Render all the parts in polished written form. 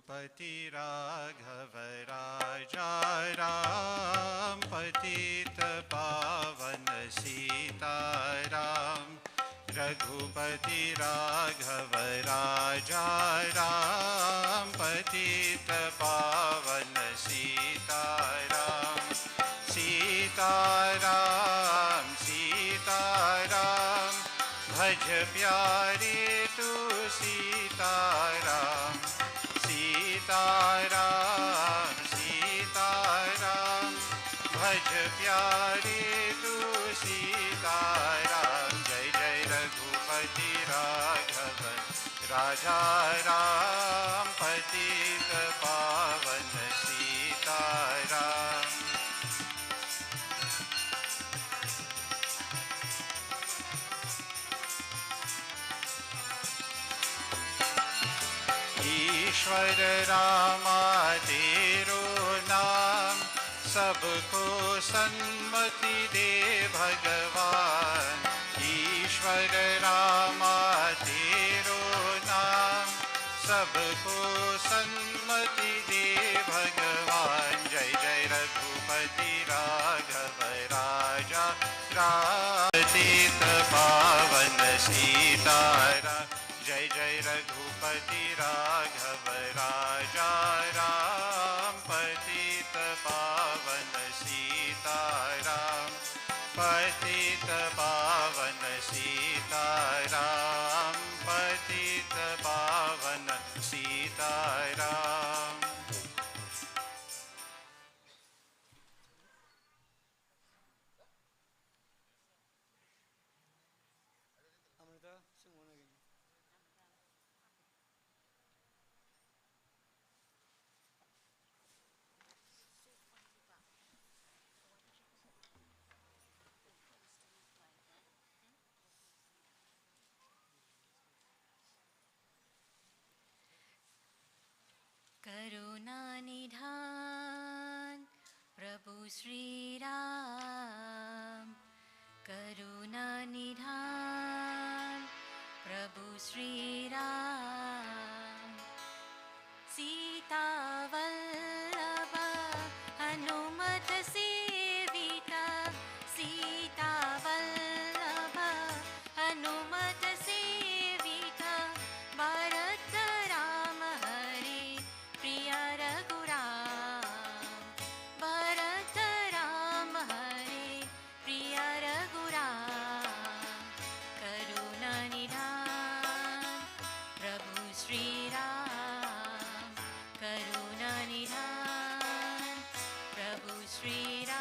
रघुपति राघव राजा राम, पतित पावन सीताराम। रघुपति राघव राजा राम, पतित पावन सीताराम। सीताराम सीताराम, भज प्यारे तू सीताराम। सीताराम सीताराम, भज प्यारे तू सीताराम। जय जय रघुपति राघव राजा राम, पतित पावन सीताराम। ईश्वर रामा तेरो नाम, सबको सन्मति दे भगवान। ईश्वर रामा तेरो नाम, सबको सन्मति दे भगवान। जय जय रघुपति राघव राजा राम, पतित पावन सीताराम। जय जय रघुपति राघव राजा राम, पतित पावन सीताराम। पतित पावन सीताराम, पतित पावन सीताराम। करुणा निधान प्रभु श्री राम। करुणा निधान प्रभु श्री राम। सीता वल्लभ हनुमत सेविता। सीता वल्लभ हनुमत सेविता। भरत राम हरे प्रिय रघुराम। भरत राम हरे प्रिय रघुराम। करुणा निधान प्रभु श्री राम। करुणा निधान प्रभु श्री राम।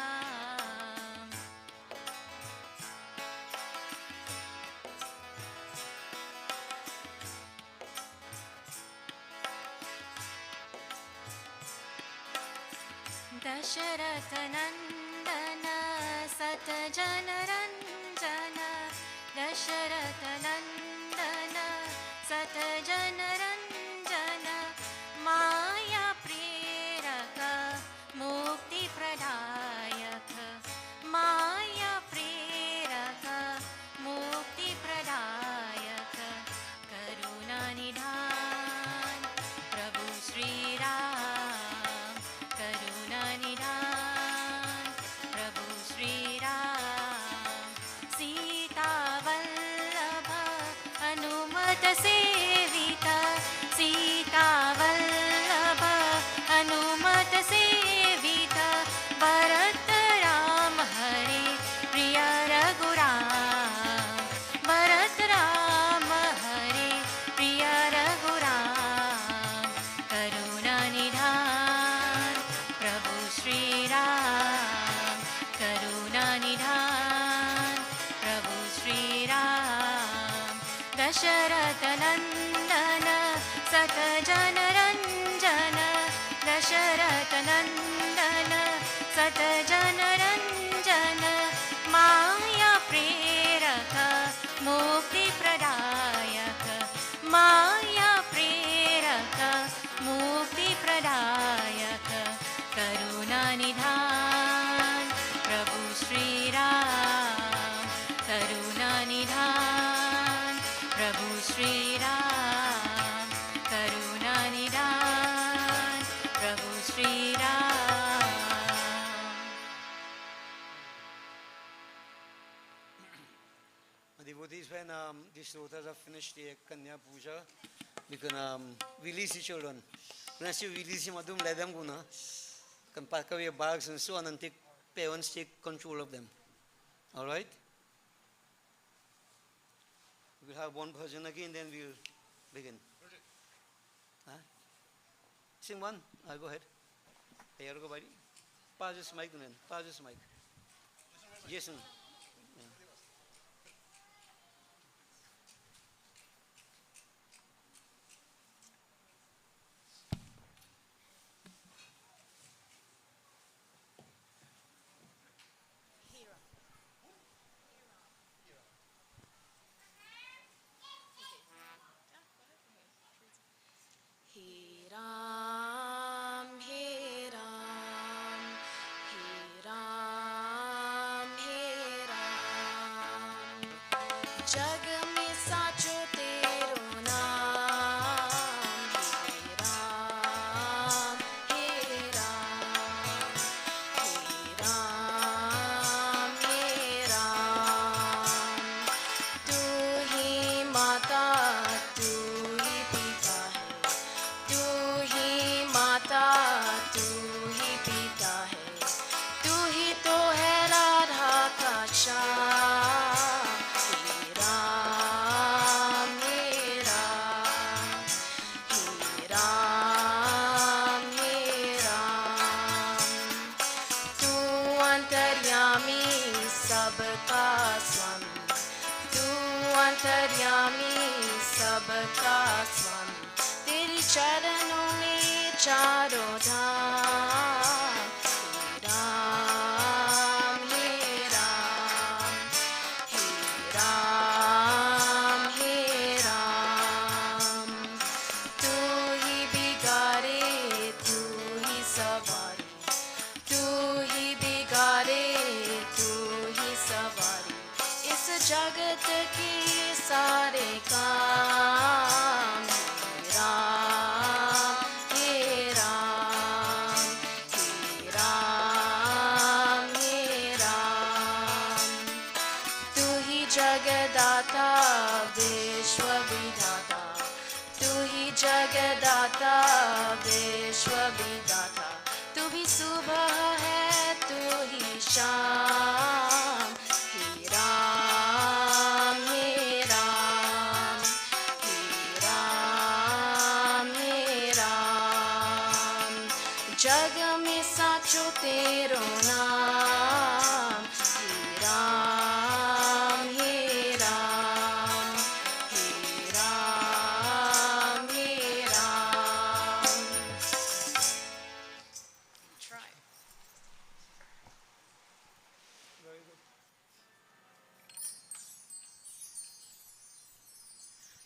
दशरथ नंदन सत जन रंजन। दशरथ नंदन सत जन रंजन। माया प्रेरक मुक्ति प्रदायक। माया प्रेरक मुक्ति प्रदायक। करुणा निधान प्रभु श्री राम। करुणा निधान प्रभु श्री राम। सीता वल्लभ हनुमत सेविता। सीता वल्लभ हनुमत सेविता। भरत राम हरे प्रिय रघुराम। भरत राम हरे प्रिय रघुराम। करुणा निधान प्रभु श्री राम। करुणा निधान प्रभु श्री राम। दशरथ नंदन सत जन रंजन। दशरथ नंदन सत जन रंजन। माया प्रेरक मुक्ति प्रदायक। माया प्रेरक मुक्ति प्रदायक। करुणा निधान प्रभु श्री राम। करुणा निधान प्रभु श्री राम। करुणा devotees, when the Srotas have finished the Kanya Puja, we can release the children. Once you release them, let them go now. Can pack away bags and so on and parents take control of them. All right? We'll have one bhajan again, then we'll begin. Huh? Sing one. I'll go ahead. Here go, buddy. Pass this mic, then. Pass this mic. Jason.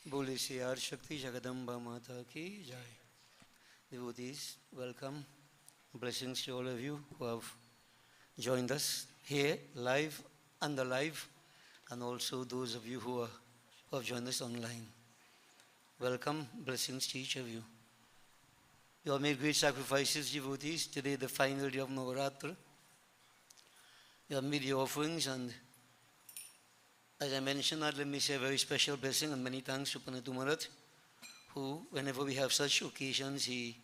Bole Siyar Shakti Jagadamba Mata Ki Jai. Devotees, welcome. Blessings to all of you who have joined us here live, under live, and also those of you who have joined us online. Welcome, blessings to each of you. You have made great sacrifices, devotees. Today, the final day of Nav Raatri. You have made your offerings, and as I mentioned, let me say a very special blessing and many thanks to Panatu Maharaj, who, whenever we have such occasions, he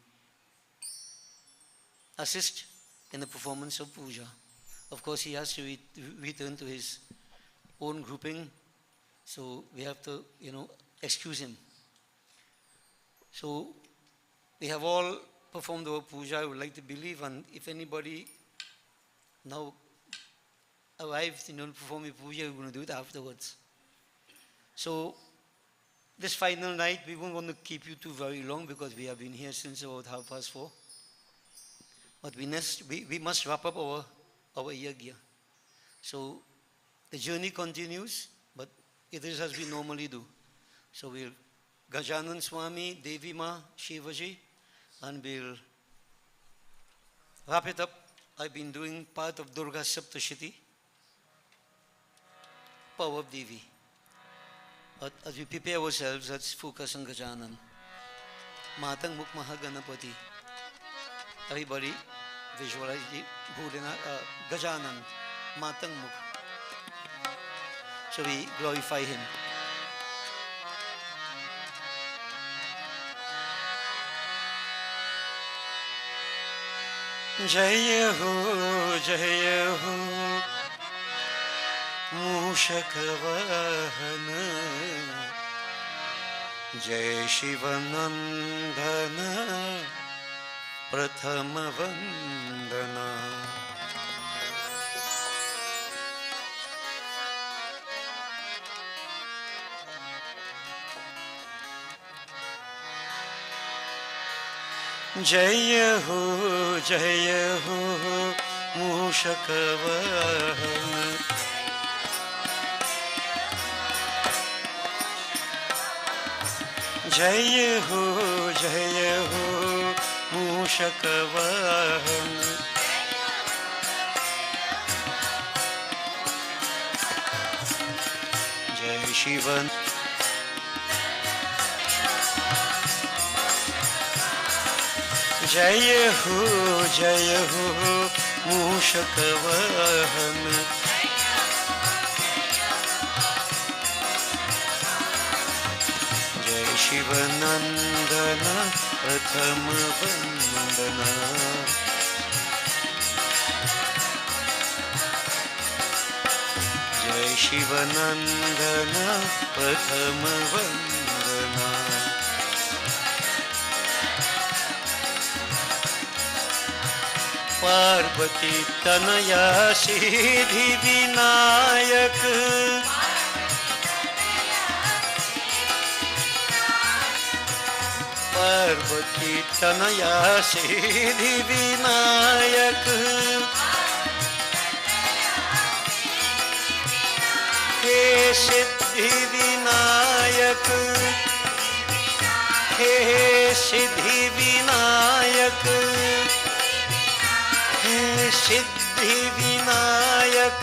assists in the performance of puja. Of course, he has to return to his own grouping, so we have to, excuse him. So, we have all performed our puja, I would like to believe, and if anybody now arrived, to perform a puja, we're going to do it afterwards. So, this final night, we won't want to keep you too very long because we have been here since about 4:30. But we must wrap up our yagya. So, the journey continues, but it is as we normally do. So, we'll Gajanan Swami, Devi Ma, Shivaji, and we'll wrap it up. I've been doing part of Durga Saptashiti, power of Devi. But as we prepare ourselves, let's focus on Gajanan. Matang Mukh Mahaganapati. Everybody visualize the Gajanan, Matang Mukh. So we glorify Him. Jaya ho, Mushakavahana, Jai Shivanandana, Prathama Vandana. Jaya ho, Mushakavahana. Jaya ho, Mushakavahana. Jai Shivan. Jaya ho, Mushakavahana. Jai Shivanandana, Prathama Vandana. Jai Shivanandana, Prathama Vandana. Parvati Tanaya Siddhi Vinayak. Parvati Tanaya Siddhi Vinayak. He Siddhi Vinayak. He Siddhi Vinayak. Siddhi Vinayak.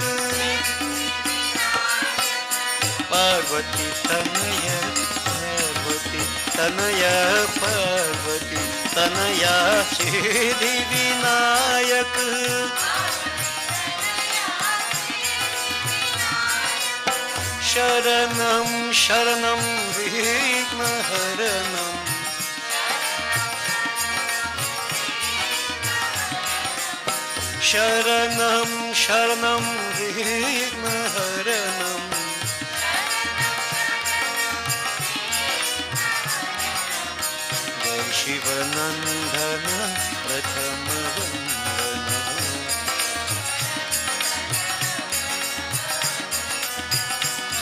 Parvati Tanaya, Parvati Tanaya, Parvati Tanaya, Siddhi Vinayak. Sharanam, Sharanam, Vighna Haranam. Sharanam, Sharanam, Vighna Haranam. Jai Shivanandana, Prathama Vandana.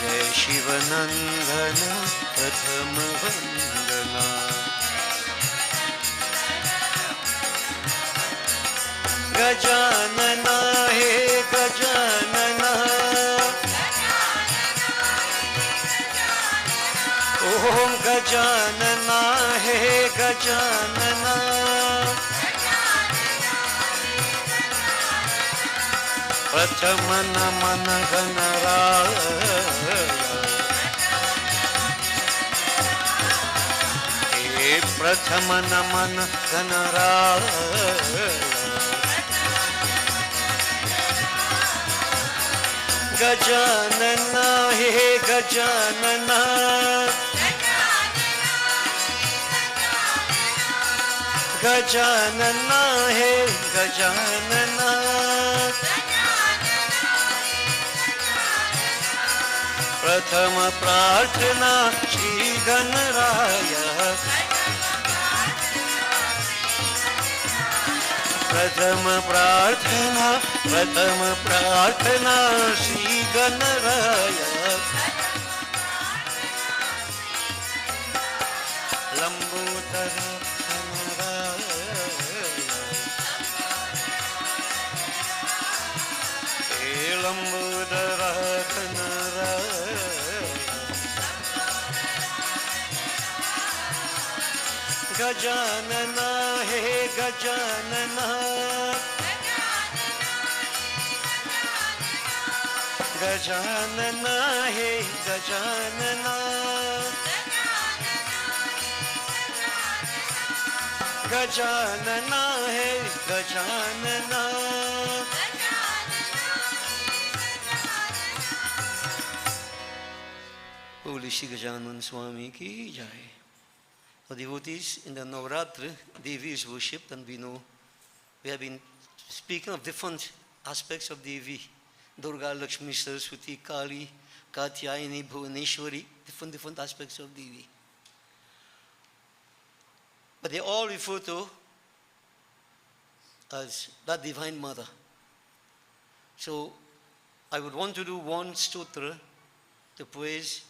Jai Shivanandana, Prathama Vandana. Gajanana, he Gajanana. Om Gajanana, he Gajanana. Prathamana Mana Ganaraya. He Prathamana Mana Ganaraya. Gajanana, he Gajanana. Gajanana, he Gajanana. Prathama Prarthana Shri Ganaraya. Prathama Prarthana, Prathama Prarthana Shri Ganaraya. Lambodara Ganaraya. He Lambodara Ganaraya. Gajanana, he Gajanana. Gajanana, he Gajanana. Gajanana, he Gajanana. Holy Shri Gajanan Swami ki jai. For devotees, in the Navratri, Devi is worshipped, and we know we have been speaking of different aspects of Devi. Durga, Lakshmi, Saraswati, Kali, Katyayani, Bhuvaneshwari, different aspects of Devi. But they all refer to as that Divine Mother. So I would want to do one stotra to praise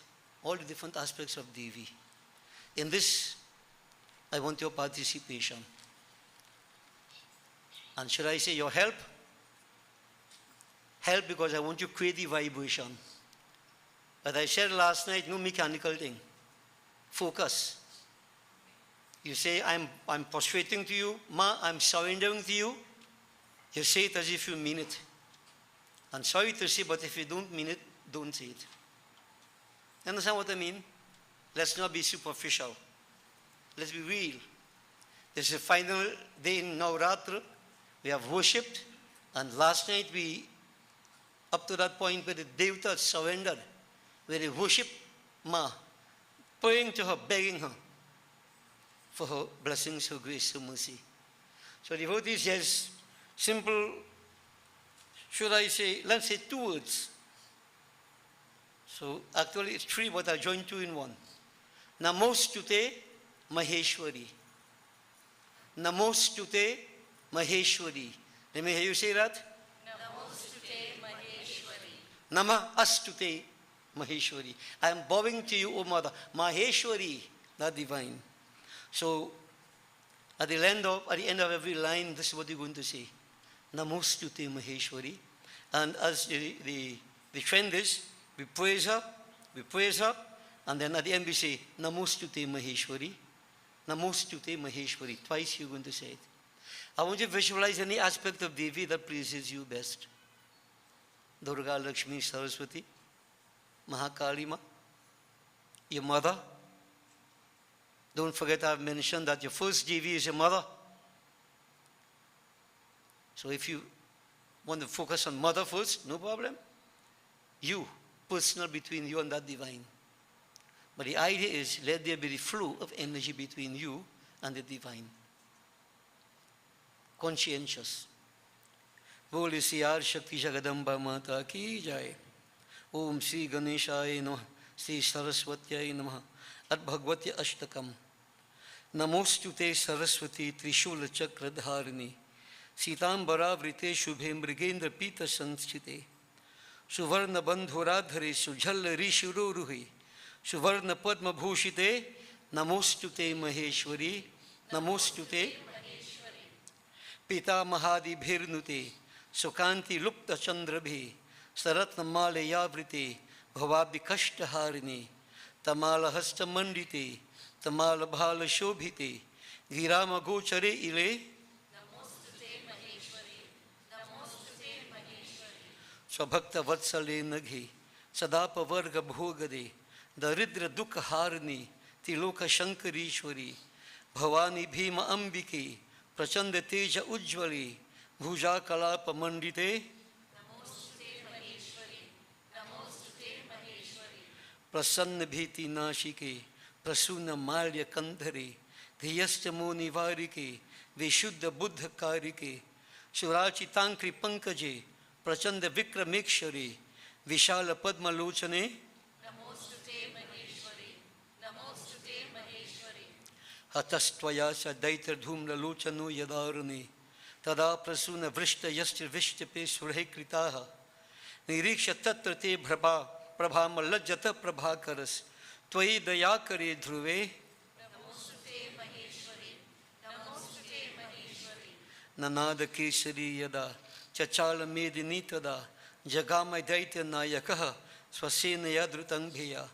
all the different aspects of Devi. In this, I want your participation. And should I say your help? Help, because I want to create the vibration. But I said last night, no mechanical thing. Focus. You say, I'm prostrating to you. Ma, I'm surrendering to you. You say it as if you mean it. And sorry to say, but if you don't mean it, don't say it. You understand what I mean? Let's not be superficial. Let's be real. This is the final day in Navratri. We have worshipped. And last night we, up to that point where the Devata surrendered, where they worship Ma, praying to her, begging her for her blessings, her grace, her mercy. So devotees, yes, simple, should I say, let's say 2 words. So actually it's 3, but I'll join 2 in 1. Namostute Maheshwari. Namostute Maheshwari. Let me hear you say that. Namostute Maheshwari. Nama Astute Maheshwari. I am bowing to you, O Mother. Maheshwari, the divine. So at the end of every line, this is what you're going to say. Namostute Maheshwari. And as the trend is, we praise her, and then at the end we say, Namostute Maheshwari. Namostute Maheshwari. Twice you're going to say it. I want you to visualize any aspect of Devi that pleases you best. Durga, Lakshmi, Saraswati, Mahakali Ma, your mother. Don't forget I've mentioned that your first Devi is your mother. So if you want to focus on mother first, no problem. You, personal between you and that divine. But the idea is, let there be the flow of energy between you and the divine. Conscientious. Boli Siyar Shakti Jagadamba Mata Ki Jai. Om Sri Ganeshaya Namaha. Sri Saraswatyaya Namaha. At Bhagavati Ashtakam. Namostute Saraswati Trishula Chakra Dharani. Sitambara Vrite Shubhe Mrigendra Pita Sanskite. Suvarna Bandhuradhare Sujhal Rishururuhi. Suvarna Padma Bhushite. Namostute Maheshwari. Namostute Pita Mahadi Bhirnute. Sukanti Lupta Chandrabhi. Saratna Male Yavrite. Bhavabhi Kashtaharini. Tamala Hasta Mandite. Tamala Bhala Shobhite. Girama Gochare Ile. Swabhakta Vatsale Naghi. Sadapa Varga Bhogade. Daridra Dukha Harni. Tiloka Shankarishwari. Bhavani Bhima Ambike. Prachanda Teja Ujjwali. Bhuja Kalapa Mandite. Prasanna Bhiti Nashike. Prasuna Malya Kandhare. Dhiyastamo Nivarike. Vishuddha Buddha Karike. Shurachi Tankri Pankaje. Prachanda Vikramekshari. Vishala Padma Lochane. Hatastvaya Sadaitra Dhumla Lochano Yadarane. Tada Prasuna Vrishta Yastir Vishtape Surhekritaha. Niriksha Tatra Te Prabha Malajjata Prabhakaras. Tvai Dayakare Dhruve. Nanada Kesari Yada. Chachala Medini Tada. Jagama Daitya Nayakaha. Swasena Yadrutangheya.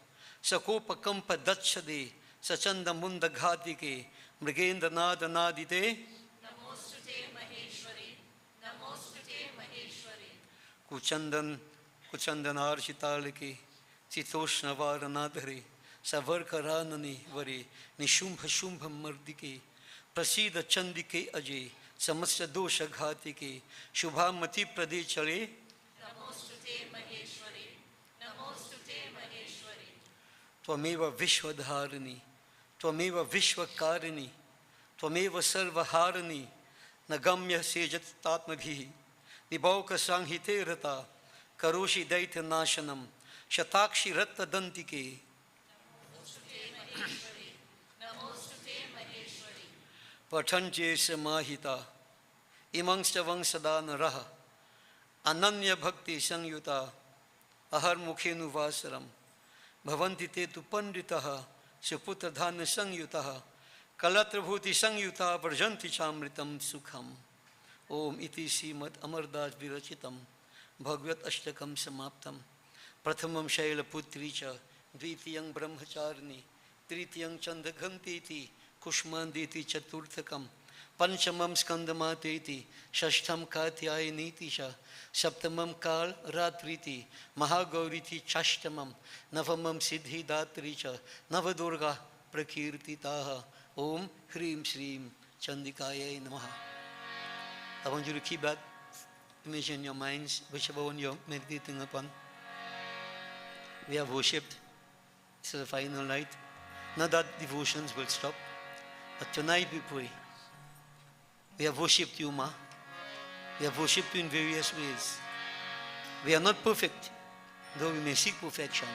Sakopa Kampa Dachade. Sachanda Munda Ghatike. Mrigendra Nada Nadite. Kuchandan Arshitalike. Sitoshna Varanadhare. Savarkaranani Vare. Nishumbha Shumbha Mardike. Prasida Chandike Aje. Samasya Dosha Ghatike. Shubhamati Pradechare. त्वमेव विश्वधारिणी त्वमेव विश्वकारिणी त्वमेव सर्वहारिणी न गम्य सेजतात्मभिः निभौकसांहिते रता करोषि दैत्यनाशनं शताक्षि रक्तदन्तिके पठन्त्ये समाहिता इमंश्च वंशदा नरः अनन्यभक्तिसंयुता अहर्मुखेऽनुवासरं भवन्ति ते तु पंडितः सुपुत्रधान्यसंयुतः कलत्रभूतिसंयुता व्रजन्ति चामृतं सुखम्। ओम इति श्रीमद् अमरदास विरचितं भगवत अष्टकं समाप्तं। प्रथमं शैलपुत्री च द्वितीयं ब्रह्मचारिणी तृतीयं चन्द्रघन्तीति कुष्माण्डीति चतुर्थकं पंचमं स्कंदमातेति षष्ठं कात्यायनीति च सप्तमं काल रात्रीति महागौरीति षष्ठमं नवमं सिद्धिदात्री च नवदुर्गा प्रकीर्तिताः। ओम ह्रीं श्रीं चंडिकायै नमः। I want you to keep that image in your minds, whichever one you're meditating upon. We have worshipped. This is the final night. Not that devotions will stop, but tonight we pray. We have worshipped you, Ma. We have worshipped you in various ways. We are not perfect, though we may seek perfection.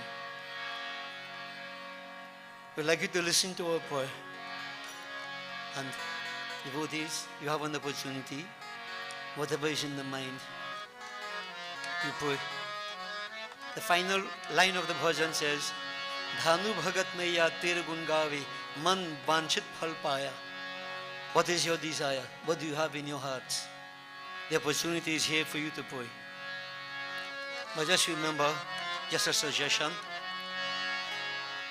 We'd like you to listen to our prayer. And devotees, you have an opportunity. Whatever is in the mind, you pray. The final line of the bhajan says, Dhanu bhagat maiya tere gun gaave, man vanchit phal paya. What is your desire? What do you have in your hearts? The opportunity is here for you to pray. But just remember, just a suggestion,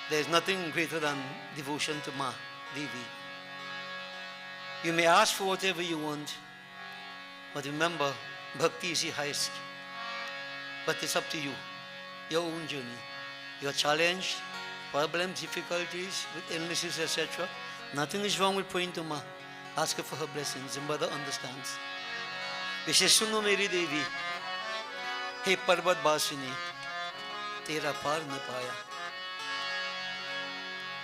there is nothing greater than devotion to Ma, Devi. You may ask for whatever you want, but remember, bhakti is the highest. But it's up to you, your own journey. You're challenged, problems, difficulties, with illnesses, etc. Nothing is wrong with praying to Ma. Ask her for her blessings, and mother understands. We say, Suno Meri Devi, Hey Parvat Basini, Tera Par Na Paya.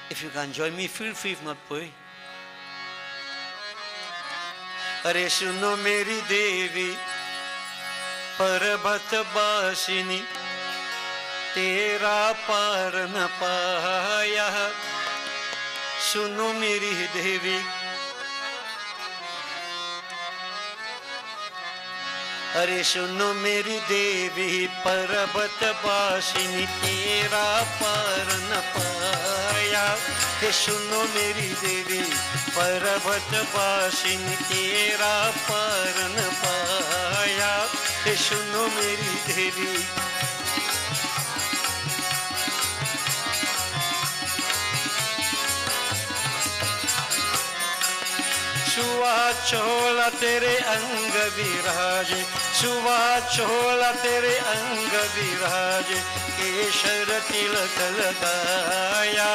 If you can join me, feel free. If not, pray. अरे सुनो मेरी देवी पर्वत बासिनी तेरा पार न पाया। सुनो मेरी देवी अरे सुनो मेरी देवी पर्वत बासिनी तेरा पार न पाया। हे सुनो मेरी देवी पर्वत बासिनी तेरा पार न पाया। हे सुनो मेरी देवी सुवा चोला तेरे अंग विराजे, सुवा चोला तेरे अंग विराजे। केशर तिलक लगाया,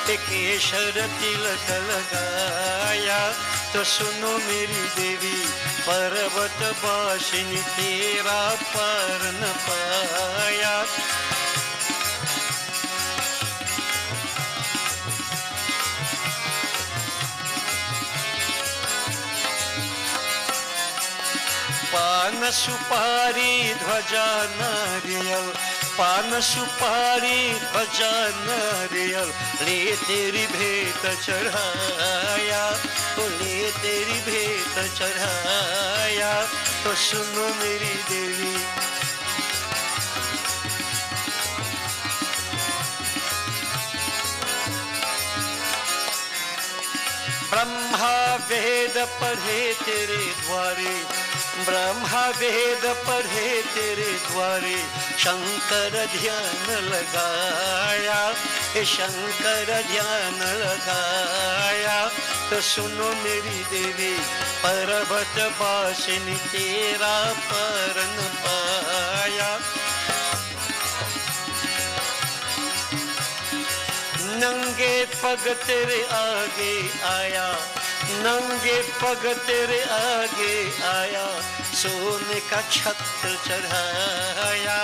केशर तिलक लगाया। तो सुनो मेरी देवी पर्वत बासिनी तेरा पार न पाया। पान सुपारी ध्वजा नारियल, पान सुपारी ध्वजा नारियल। ले तेरी भेंट चढ़ाया, तो ले तेरी भेंट चढ़ाया। तो सुनो मेरी देवी ब्रह्मा वेद पढ़े तेरे द्वारे, ब्रह्मा वेद पढ़े तेरे द्वारे। शंकर ध्यान लगाया, शंकर ध्यान लगाया। तो सुनो मेरी देवी पर्वत बासिनी तेरा पार न पाया। नंगे पग तेरे आगे आया, नंगे पग तेरे आगे आया। सोने का छत्र चढ़ाया,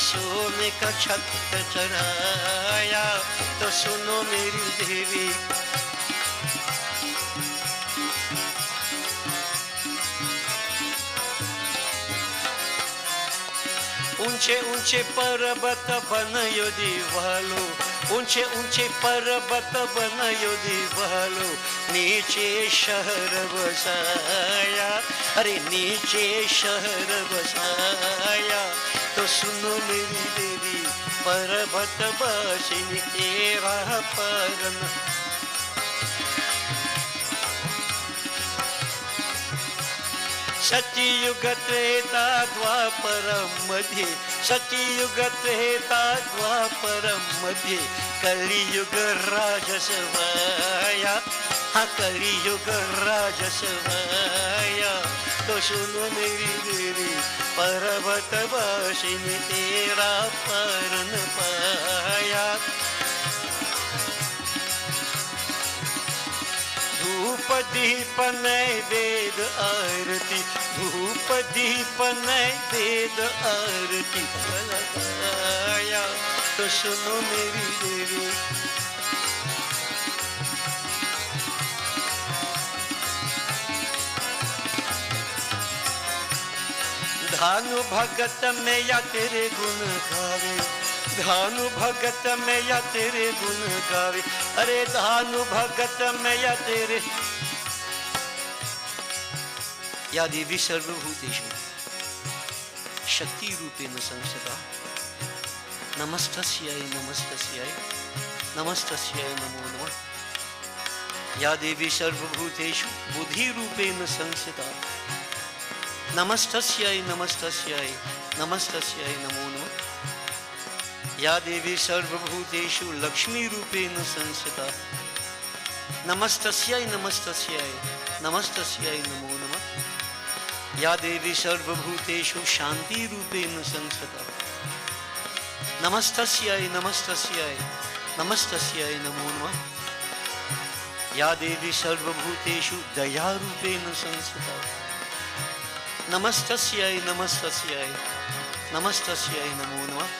सोने का छत्र चढ़ाया। तो तो सुनो मेरी देवी। ऊंचे ऊंचे पर्वत बनयो दीवालो, ऊंचे ऊंचे पर्वत बनयो दीवालो, नीचे शहर बसाया, अरे नीचे शहर बसाया। तो सुनो मेरी देवी पर्वत बसिनी तेरा परन। सतयुग त्रेता द्वापर मध्ये, सतयुग त्रेता द्वापर मध्ये, कलियुग राजसवाया, हा कलियुग राजसवाया। तो सुनो मेरी देवी पर्वत बसिनी तेरा परन पाया। धूप दीप नैवेद आरती, धूप दीप नैवेद आरती लगाया। तो सुनो मेरी देवी धानु भगत में या तेरे गुण गावे, धानु भगत में या तेरे गुण गावे, अरे धानु भगत में या तेरे। या देवी सर्वभूतेषु शक्ति रूपेण संस्थिता, नमस्तस्यै नमस्तस्यै नमस्तस्यै नमो नमः। या देवी सर्वभूतेषु बुद्धि रूपेण संस्थिता, नमस्तस्यै नमस्तस्यै नमस्तस्यै नमो नमः। या देवी सर्वभूतेषु लक्ष्मी रूपेण संस्थिता, नमस्तस्यै नमस्तस्यै नमस्तस्यै नमो नमः। या देवी सर्वभूतेषु शांति रूपेण संस्थिता, नमस्तस्यै नमस्तस्यै नमस्तस्यै नमो नमः। या देवी सर्वभूतेषु दया रूपेण संस्थिता, नमस्तस्यै नमस्तस्यै नमस्तस्यै नमो नमः।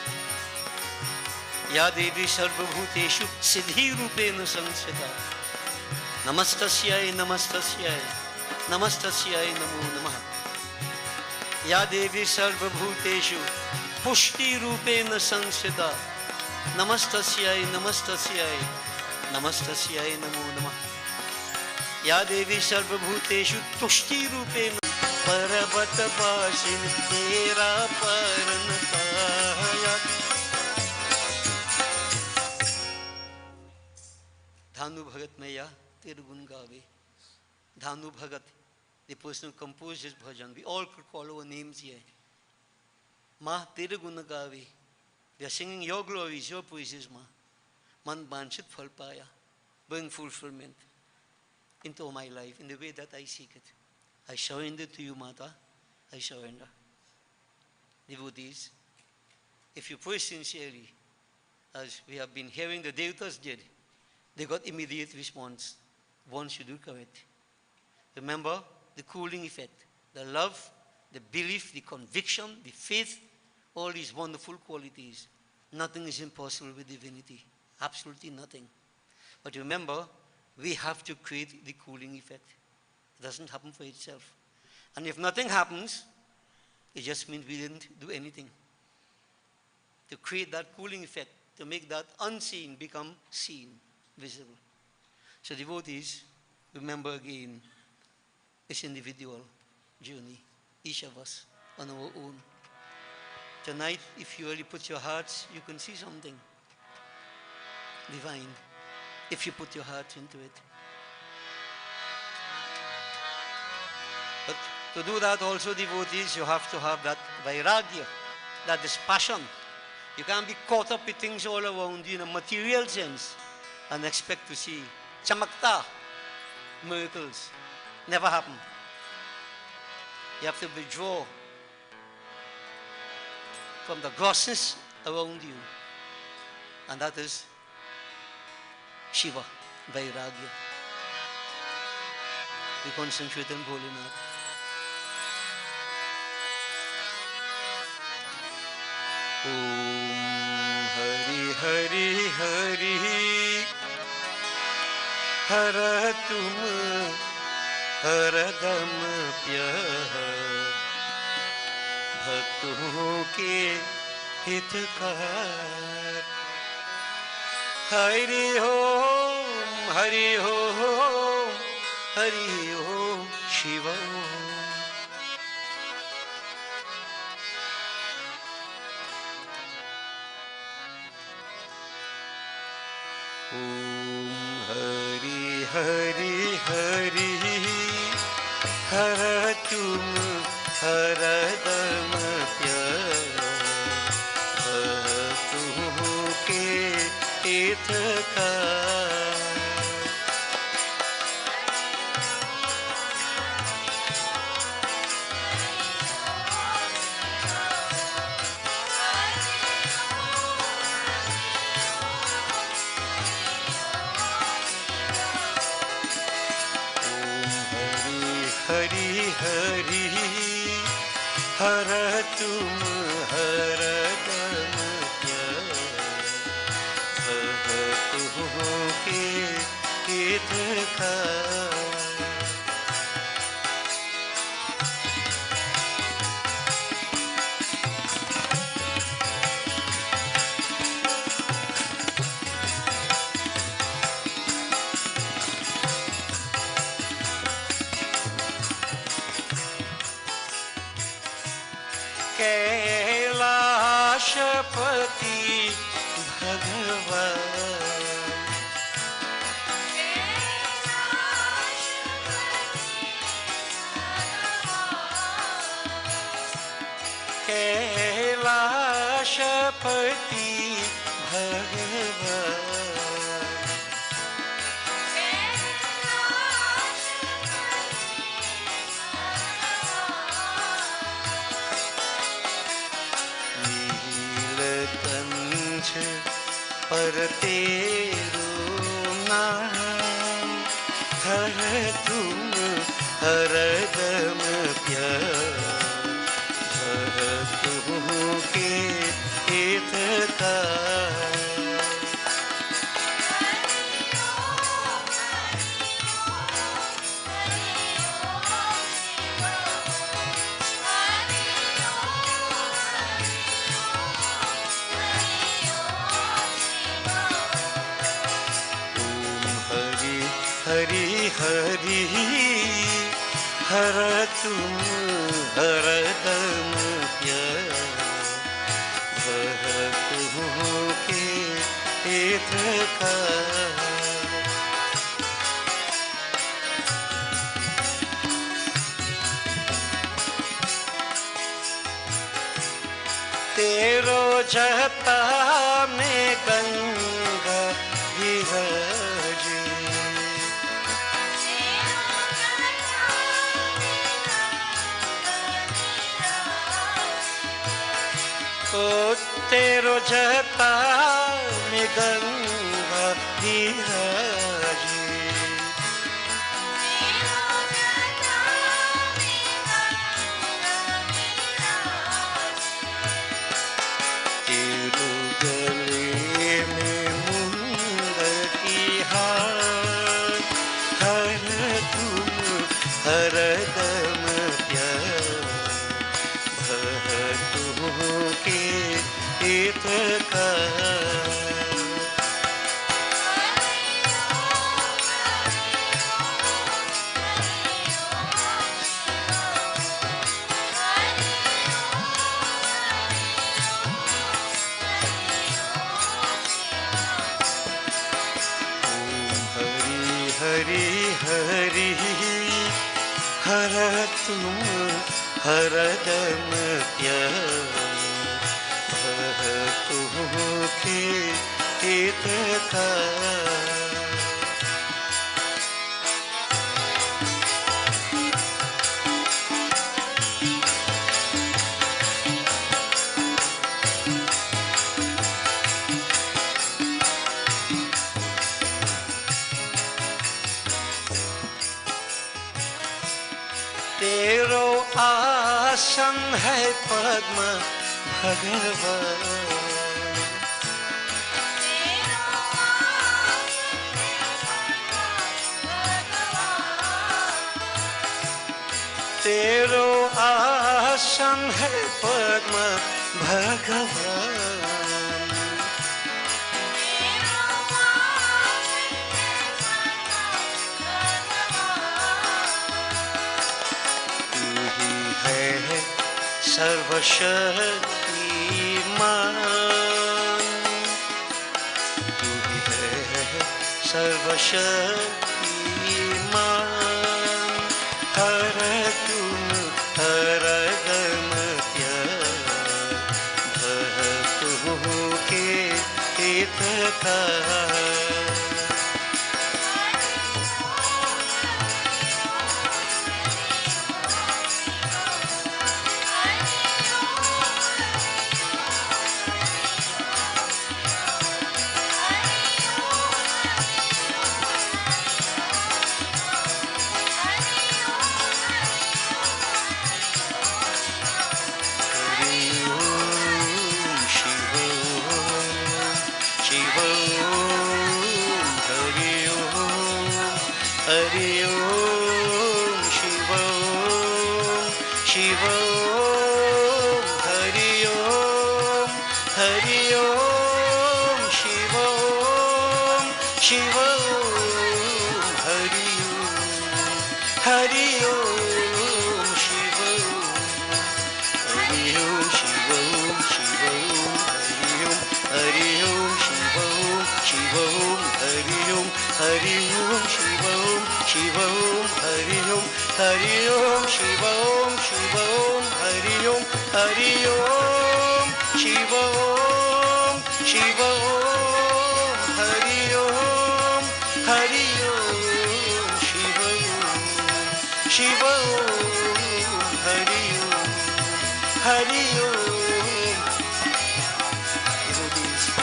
या देवी सर्वभूतेषु सिद्धि रूपेण संस्थिता, नमस्तस्यै नमस्तस्यै नमस्तस्यै नमो नमः। या देवी सर्वभूतेषु पुष्टि रूपेण संस्थिता, नमस्तस्यै नमस्तस्यै नमस्तस्यै नमो नमः। या देवी सर्वभूतेषु तुष्टि रूपेण पर्वत बसिनी तेरा परन पाया। धानु भगत में या तेरे गुण गावे। धानु भगत, the person who composed this bhajan, we all could call our names here. Ma तेरे गुण गावे, we are singing your glories, your praises, Ma. Man banchit phal paya, bring fulfillment into my life in the way that I seek it. I surrender to you, Mata. I surrender. Devotees, if you pray sincerely, as we have been hearing the Devatas did, they got immediate response once you do correct. Remember the cooling effect, the love, the belief, the conviction, the faith, all these wonderful qualities. Nothing is impossible with divinity. Absolutely nothing. But remember, we have to create the cooling effect. It doesn't happen for itself. And if nothing happens, it just means we didn't do anything. To create that cooling effect, to make that unseen become seen, visible. So devotees, remember again, it's individual journey, each of us on our own. Tonight, if you really put your hearts, you can see something divine, if you put your heart into it. But to do that also, devotees, you have to have that vairagya, that is passion. You can't be caught up with things all around you in a material sense and expect to see chamakta, miracles. Never happen. You have to withdraw from the grossness around you. And that is Shiva, Vairagya. We concentrate on Bholinath. Om Hari Hari Hari हर तुम हरदम प्यार, भक्तों के हितकार। हरि ओम हरि ओम हरि ओम शिव ओम। हरि हरि हरि हर तुम हरदम प्यार, भक्तों के हितकार। हरि हरि हर तुम हरदम प्यार, भक्तों के हितकार। कैलाशपति भगवान, कैलाशपति भगवान, नीलकंठ पर तेरो नाम, हर तुम हरदम प्यार, भक्तों के हितकार। हरि हरि हर तुम हरदम प्यार, भक्तों के हितकार। तेरो जटा में गंगा विराजे, ओ तेरो जटा में गंगा विराजे, तेरो गले में मुंड की हार, हर तुम हरदम प्यार, भक्तों के हितकार। हरि हरि हर तुम हरदम प्यार, भक्तों के हितकार। तेरो आसन है पद्म भगवान, आसन है पद्म भगवान। तू ही है सर्वशक्तिमान, तू ही है सर्वशक्तिमान। हर तुम हर गमत्य भक्तों के हितकार।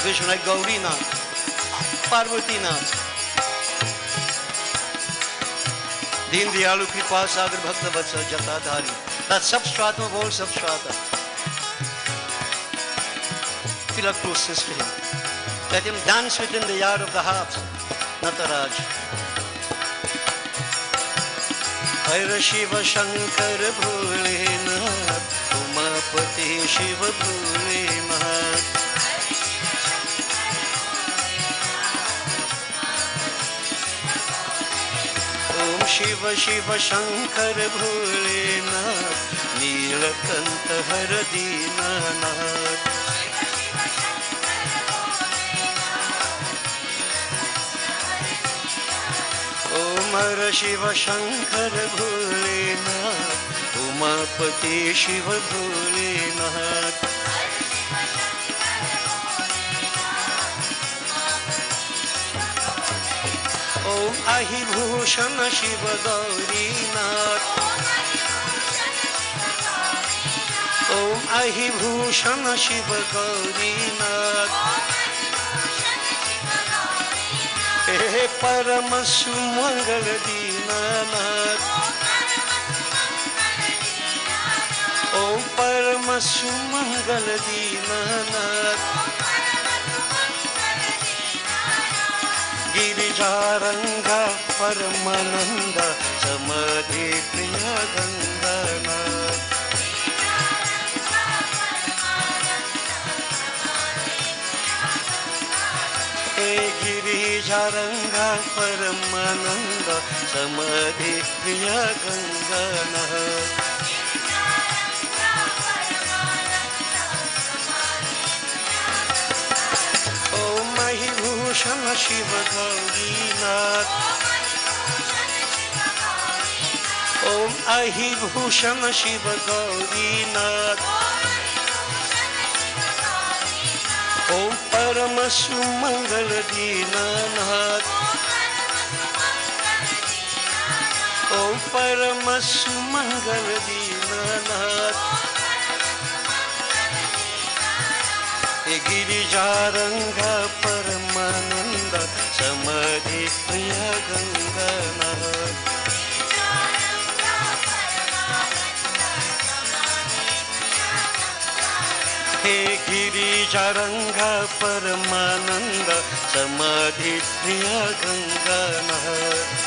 विष्णु गौरीनाथ, पार्वतीनाथ, दीन दयालु कृपा सागर भक्त वत्सल जटाधारी। That substrata of all substrata. Feel up closest to him. Let him dance within the yard of the harp. Nataraj. हर शिव शंकर भोलेनाथ, उमापति शिव भोलेनाथ। ओम शिव शिव शंकर भोलेनाथ, नीलकंठ हर दीनानाथ। ओम हर शिव शंकर भोलेनाथ, उमापति शिव भोलेनाथ। ओम अहिभूषण शिव गौरीनाथ, ओम अहिभूषण शिव गौरीनाथ। हे परम सुमंगल दीनानाथ, ओम परम सुमंगल दीनानाथ। गिरिजारंगा परमानंद समाधि प्रिय गंगानाथ। हे गिरिजारंगा परमानंद समाधि प्रिय गंगानाथ। ओम अहिभूषण शिव गौरीनाथ, ओम अहिभूषण शिव गौरीनाथ। ओम परम सुमंगल दीनानाथ, ओम परम सुमंगल दीनानाथ। गिरिजारंगा परमानंद समाधि प्रिय गंगानाथ। हे गिरिजारंगा परमानंद समाधि प्रिय Ganganath.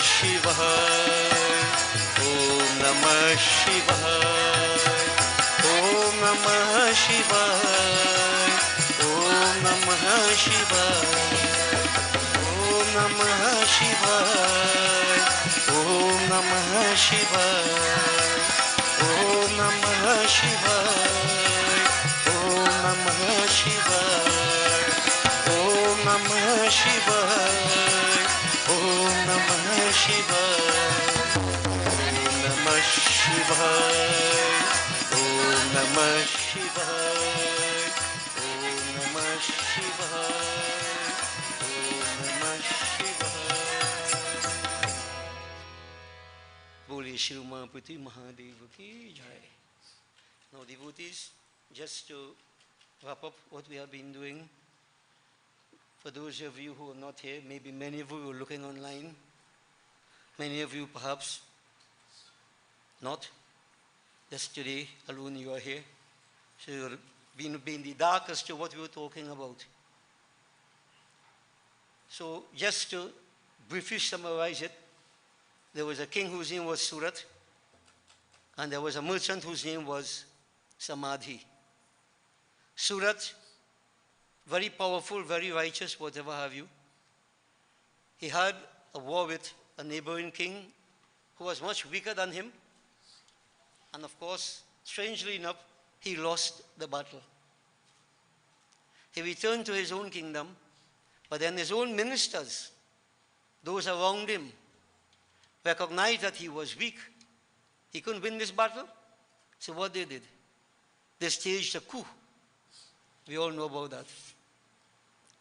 Shivaya. Om Namah Shivaya. Om Namah Shivaya. Om Namah Shivaya. Om Namah Shivaya. Om Namah Shivaya. Om Namah Shivaya. Om Namah Shivaya. Om Namah Shivaya. Om Namah Shivaya. Om Namah Shivaya. Om Namah Shivaya. Om Namah Shivaya. Om Namah Shivaya. Bole Shri Umapati Mahadeva ki jai. Now devotees, just to wrap up what we have been doing, for those of you who are not here, maybe many of you are looking online, many of you perhaps not. Just today alone you are here. So you've been in the dark as to what we were talking about. So just to briefly summarize it, there was a king whose name was Surat, and there was a merchant whose name was Samadhi. Surat, very powerful, very righteous, whatever have you. He had a war with a neighboring king who was much weaker than him. And of course, strangely enough, he lost the battle. He returned to his own kingdom, but then his own ministers, those around him, recognized that he was weak. He couldn't win this battle. So what they did? They staged a coup. We all know about that.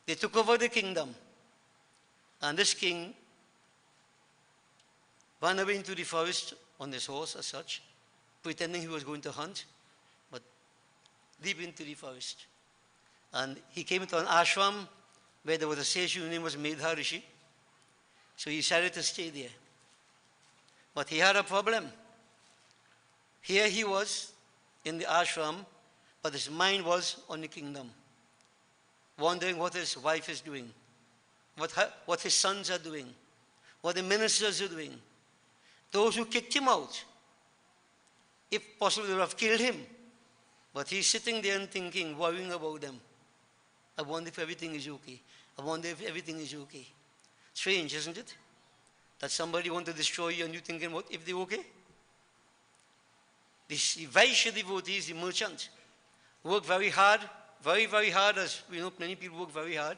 They took over the kingdom. And this king ran away into the forest on his horse as such, pretending he was going to hunt, but deep into the forest. And he came to an ashram where there was a sage whose name was Medharishi. So he decided to stay there. But he had a problem. Here he was in the ashram, but his mind was on the kingdom, wondering what his wife is doing, what his sons are doing, what the ministers are doing. Those who kicked him out, if possible, they would have killed him. But he's sitting there and thinking, worrying about them. I wonder if everything is okay. I wonder if everything is okay. Strange, isn't it? That somebody wants to destroy you and you're thinking, what if they're okay? This Vaishya devotee is the merchant. Worked very hard, very, very hard, as we know many people work very hard.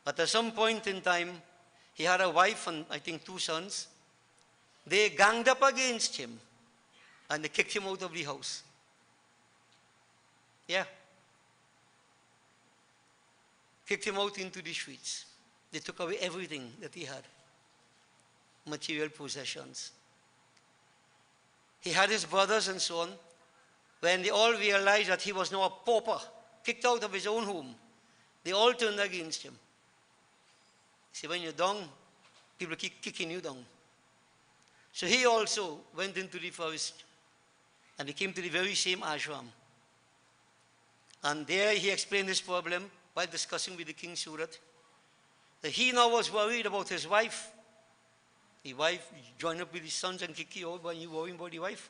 But at some point in time, he had a wife and I think 2 sons. They ganged up against him and they kicked him out of the house. Yeah. Kicked him out into the streets. They took away everything that he had. Material possessions. He had his brothers and so on. When they all realized that he was now a pauper, kicked out of his own home, they all turned against him. See, when you're down, people keep kicking you down. So he also went into the forest and he came to the very same ashram. And there he explained his problem while discussing with the king Surat. That he now was worried about his wife. The wife joined up with his sons and kicked you out when you worrying about the wife.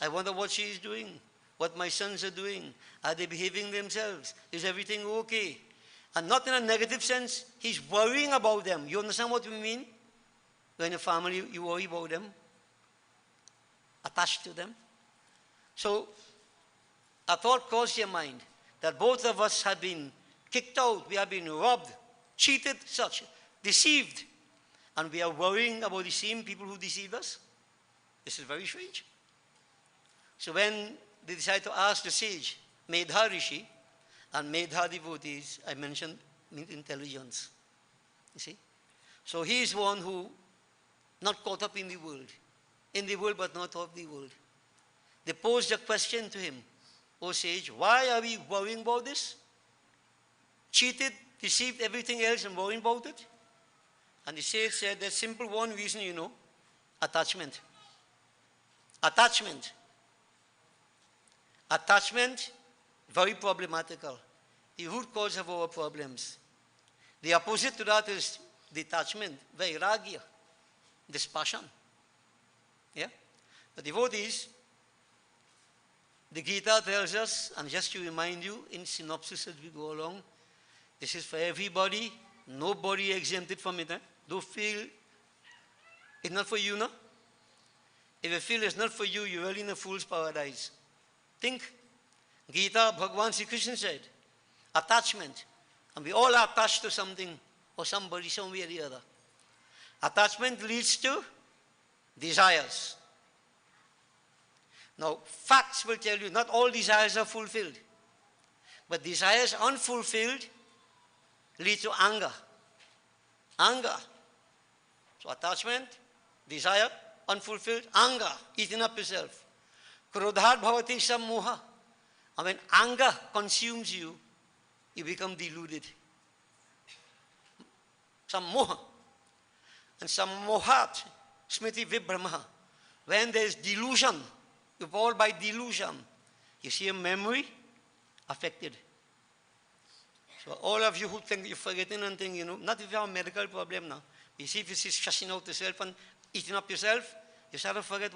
I wonder what she is doing, what my sons are doing. Are they behaving themselves? Is everything okay? And not in a negative sense, he's worrying about them. You understand what we mean? When a family, you worry about them, attached to them. So a thought crossed your mind that both of us have been kicked out, we have been robbed, cheated, such, deceived. And we are worrying about the same people who deceived us. This is very strange. So when they decided to ask the sage, Medha Rishi, and Medha devotees, I mentioned means intelligence. You see? So he is one who not caught up in the world but not of the world. They posed a question to him, O sage, why are we worrying about this? Cheated, deceived, everything else and worrying about it? And the sage said, there's simple one reason, you know, attachment. Attachment. Attachment, very problematical. The root cause of our problems. The opposite to that is detachment, vairagya, dispassion. Yeah? The devotees, the Gita tells us, and just to remind you in synopsis as we go along, this is for everybody, nobody exempted from it. Don't feel it's not for you, no? If you feel it's not for you, you're really in a fool's paradise. Think, Gita, Bhagavan Sri Krishna said, attachment. And we all are attached to something or somebody, somewhere or the other. Attachment leads to desires. Now, facts will tell you not all desires are fulfilled. But desires unfulfilled lead to anger. Anger. So attachment, desire, unfulfilled, anger, eating up yourself. Krodhat bhavati sammoha. And when anger consumes you, you become deluded. Sammoha. And sammohat, smriti vibhramaha. When there is delusion, you're all by delusion. You see a memory affected. So all of you who think you're forgetting and think, not if you have a medical problem now. You see, if you see stressing out yourself and eating up yourself, you start to forget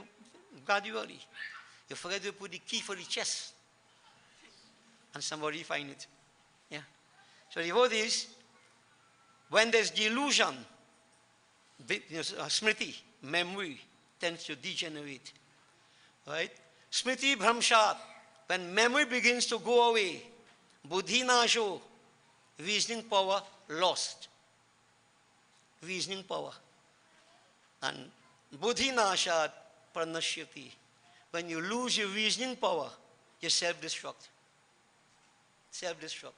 gradually. You forget to put the key for the chest. And somebody find it. Yeah. So devotees, when there's delusion, smriti, memory, tends to degenerate. Right? Smriti bhramshat, when memory begins to go away, buddhi nasho, reasoning power lost. Reasoning power. And buddhi nashat pranashyati. When you lose your reasoning power, you self-destruct. Self-destruct.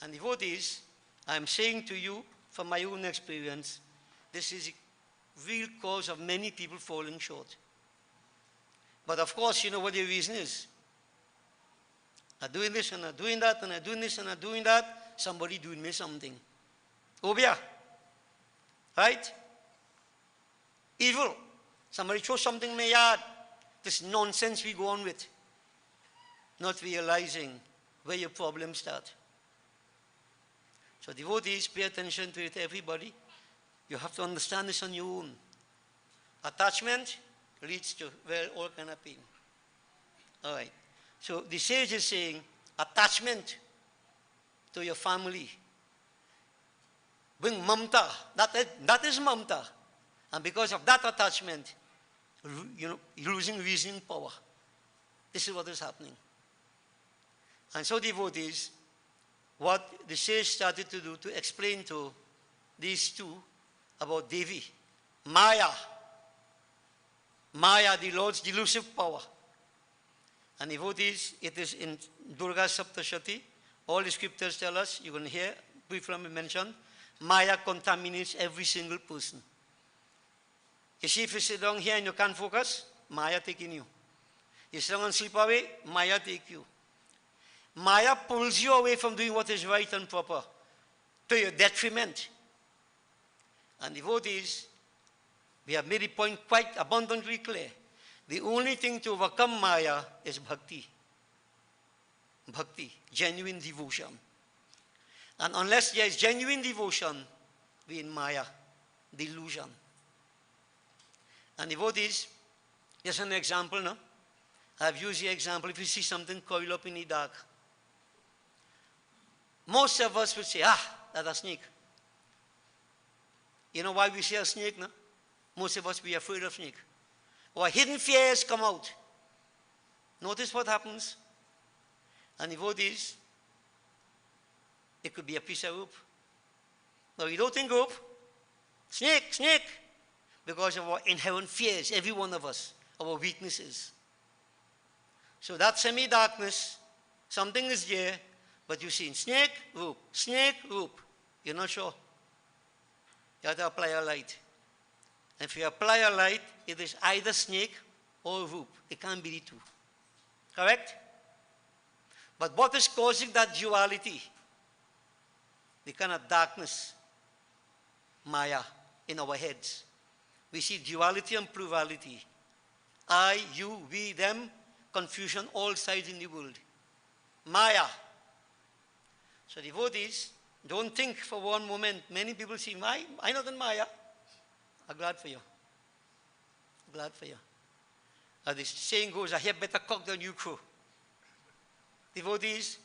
And devotees, I'm saying to you from my own experience, this is a real cause of many people falling short. But of course, you know what the reason is. I'm doing this and I'm doing that and I'm doing this and I'm doing that. Somebody doing me something. Obia. Right? Evil. Somebody throw something in my yard. This nonsense we go on with. Not realizing where your problems start. So devotees, pay attention to it, everybody. You have to understand this on your own. Attachment leads to, well, all kind of pain. All right. So the sage is saying, attachment to your family. Bring mamta. That is mamta. And because of that attachment, losing reasoning power. This is what is happening. And so devotees, what the sage started to do to explain to these two about Devi, Maya. Maya, the Lord's delusive power. And devotees, it is in Durga Saptashati, all the scriptures tell us, you can hear briefly mentioned, Maya contaminates every single person. You see, if you sit down here and you can't focus, Maya taking you. You sit down and sleep away, Maya take you. Maya pulls you away from doing what is right and proper to your detriment. And devotees, we have made the point quite abundantly clear. The only thing to overcome Maya is bhakti. Bhakti, genuine devotion. And unless there is genuine devotion, we in Maya, delusion. And devotees, just an example, no? I've used the example, if you see something coiled up in the dark, most of us would say, that's a snake. You know why we say a snake, no? Most of us be afraid of snake. Our hidden fears come out. Notice what happens. And devotees, it could be a piece of rope. Now you don't think rope. Snake, snake. Because of our inherent fears, every one of us, our weaknesses. So that semi-darkness, something is there, but you see snake, rope, you're not sure. You have to apply a light. And if you apply a light, it is either snake or rope. It can't be the two. Correct? But what is causing that duality? The kind of darkness, Maya, in our heads. We see duality and plurality. I, you, we, them, confusion all sides in the world. Maya. So devotees, Don't think for one moment. Many people see, I not in Maya. I'm glad for you. Glad for you. As the saying goes, I have better cock than you crew. Devotees,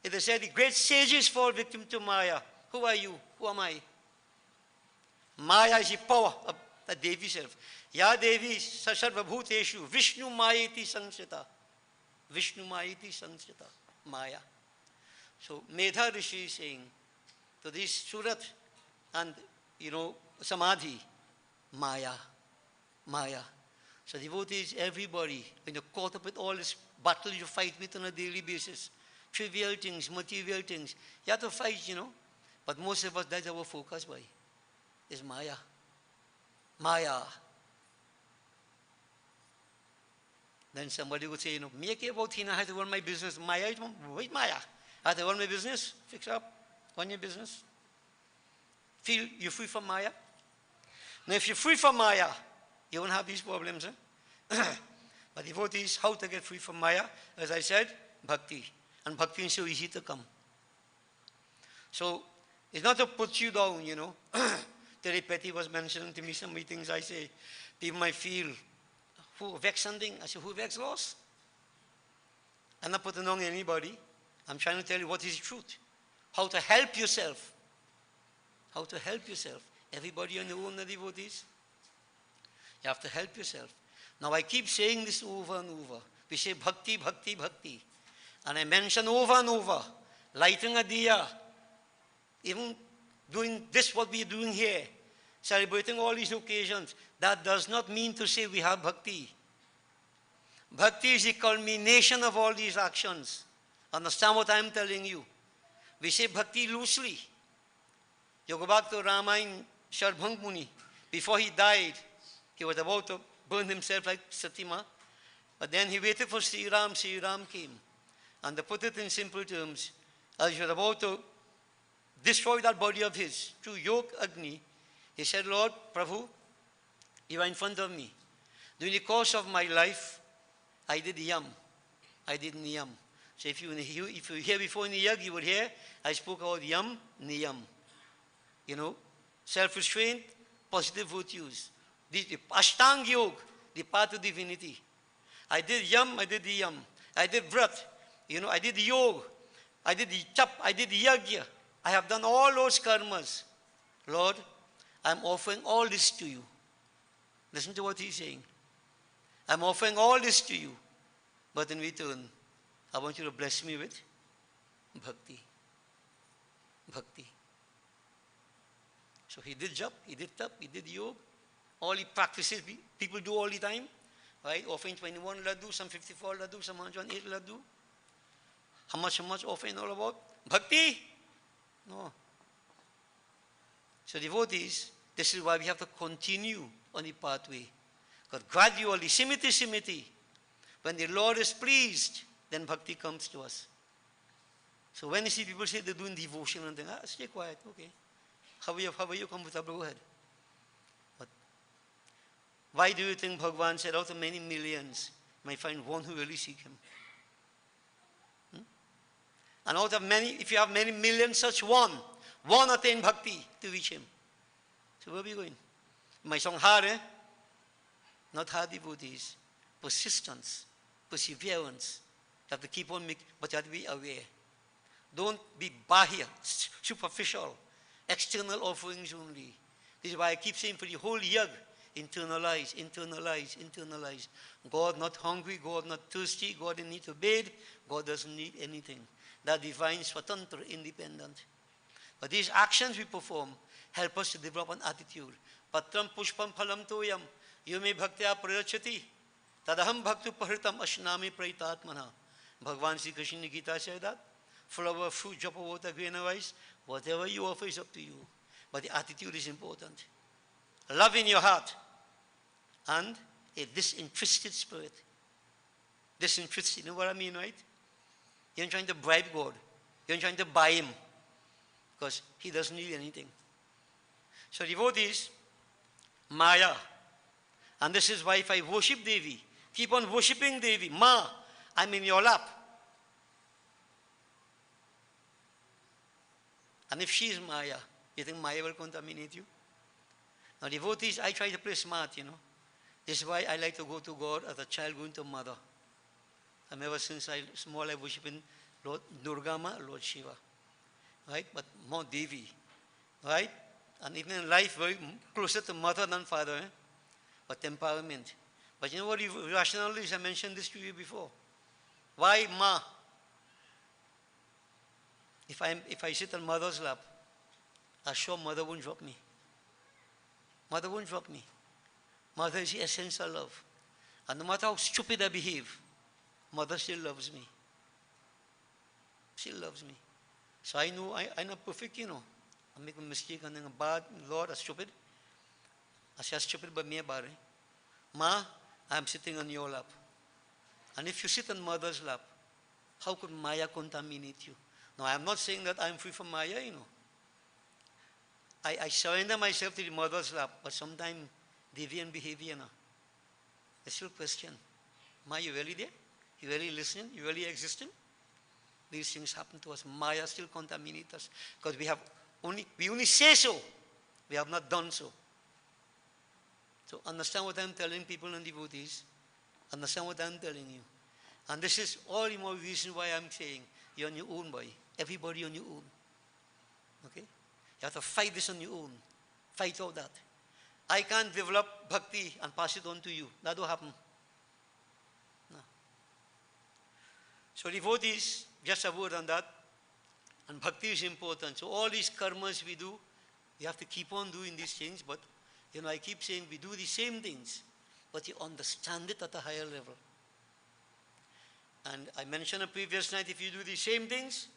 it is said the great sages fall victim to Maya. Who are you? Who am I? Maya is the power of the Devi self. Ya Devi Sarva Bhuteshu Vishnu Mayati Sansita. Vishnu Mayati Sansita. Maya. So Medha Rishi is saying to this Surat and Samadhi, Maya. Maya. So devotees, everybody, when you're caught up with all this battle you fight with on a daily basis, trivial things, material things, you have to fight, But most of us, that's our focus, boy. Is Maya. Maya. Then somebody would say, me care about Hina, I have to run my business. Maya, wait, Maya. I have to run my business, fix up, run your business. Feel you're free from Maya? Now, if you're free from Maya, you won't have these problems. But devotees, how to get free from Maya? As I said, bhakti. And bhakti is so easy to come. So, it's not to put you down, Terry Petty was mentioning to me some meetings, I say, people might feel, who vex something? I say, who vex loss? I'm not putting on anybody. I'm trying to tell you what is the truth. How to help yourself. How to help yourself. Everybody on your own, the devotees. You have to help yourself. Now I keep saying this over and over. We say bhakti, bhakti, bhakti. And I mention over and over, lighting a diya, even doing this, what we are doing here, celebrating all these occasions. That does not mean to say we have bhakti. Bhakti is the culmination of all these actions. Understand what I am telling you? We say bhakti loosely. You go back to Ramayana, Sharbhang Muni. Before he died, he was about to burn himself like Satima. But then he waited for Sri Ram. Sri Ram came. And to put it in simple terms, as he was about to destroy that body of his through Yog Agni, he said, Lord, Prabhu, you are in front of me. During the course of my life, I did yam. I did niyam. So if you hear before in the yag, you would hear, I spoke about yam, niyam. Self-restraint, positive virtues. The Ashtang Yoga, the path to divinity. I did yam, I did the yam. I did vrat, I did the yoga. I did the chap, I did the yagya. I have done all those karmas. Lord, I'm offering all this to you. Listen to what he's saying. I'm offering all this to you. But in return, I want you to bless me with bhakti. Bhakti. So he did jap, he did tap, he did yoga. All the practices people do all the time. Right? Offering 21 laddu, some 54 laddu, some 108 laddu. How much offering all about? Bhakti? No. So devotees, this is why we have to continue on the pathway. Because gradually, simiti, when the Lord is pleased, then bhakti comes to us. So when you see people say they're doing devotion and things, stay quiet, okay. How are you comfortable? Go ahead. But why do you think Bhagavan said out of many millions, you might find one who really seek him? And out of many, if you have many millions, such one attain bhakti to reach him. So where are we going? My song hard, eh? Not hard devotees. Persistence, perseverance. You have to keep on making, but you have to be aware. Don't be bahya, superficial, external offerings only. This is why I keep saying for the whole yag, internalize, internalize, internalize. God not hungry, God not thirsty, God didn't need to bathe, God doesn't need anything. That divine swatantra, independent. But these actions we perform help us to develop an attitude. Patram pushpam phalam toyam yume bhaktya prayachati tadaham bhaktu pahritam ashnami praitatmana. Bhagavan Sri Krishna in the Gita said that. Flower, fruit, drop of water, grain of rice, whatever you offer is up to you. But the attitude is important. Love in your heart and a disinterested spirit. Disinterested, you know what I mean, right? You're trying to bribe God. You're trying to buy him because he doesn't need anything. So devotees, Maya. And this is why if I worship Devi, keep on worshipping Devi. Ma, I'm in your lap. And if she is Maya, you think Maya will contaminate you? Now devotees, I try to play smart, you know. This is why I like to go to God as a child going to mother. And ever since I small, I worship in Lord Durgama, Lord Shiva. Right? But more Devi. Right? And even in life, very closer to mother than father. But temperament. But you know what the rationale is? I mentioned this to you before. Why Ma? If I sit on mother's lap, I'm sure mother won't drop me. Mother won't drop me. Mother is the essence of love. And no matter how stupid I behave, mother still loves me. She loves me. So I know I'm not perfect, you know. I make a mistake and then a bad, Lord, I'm stupid. I say stupid, but me bad. Ma, I'm sitting on your lap. And if you sit on mother's lap, how could Maya contaminate you? Now, I'm not saying that I'm free from Maya, you know. I surrender myself to the mother's lap, but sometimes deviant behavior, you know. I still question. Ma, you really there? You really listening? You really existing? These things happen to us. Maya still contaminates us. Because we only say so. We have not done so. So understand what I'm telling people and devotees. Understand what I'm telling you. And this is all the more reason why I'm saying you're on your own, boy. Everybody on your own. Okay? You have to fight this on your own. Fight all that. I can't develop bhakti and pass it on to you. That will happen. No. So devotees, just a word on that. And bhakti is important. So all these karmas we do, we have to keep on doing these things. But, you know, I keep saying we do the same things, but you understand it at a higher level. And I mentioned a previous night, if you do the same things,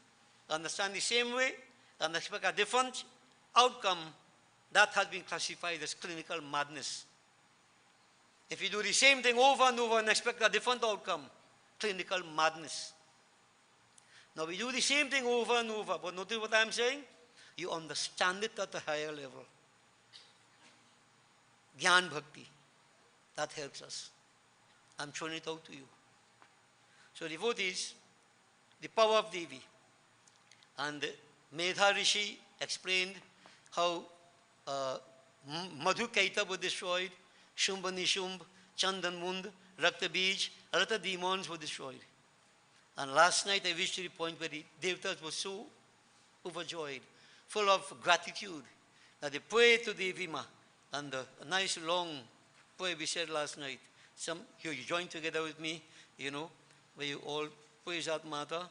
understand the same way, and expect a different outcome, that has been classified as clinical madness. If you do the same thing over and over and expect a different outcome, clinical madness. Now we do the same thing over and over, but notice what I'm saying? You understand it at a higher level. Gyan Bhakti. That helps us. I'm throwing it out to you. So devotees, the power of Devi. And Medha Rishi explained how Madhu Kaita was destroyed, Shumba Nishumb, Chandan Mund, Rakta Bij, a lot of demons were destroyed. And last night I reached to the point where the Devatas were so overjoyed, full of gratitude, that they prayed to Devi Ma. And a nice long prayer we said last night. You joined together with me, you know, where you all praise that Mata,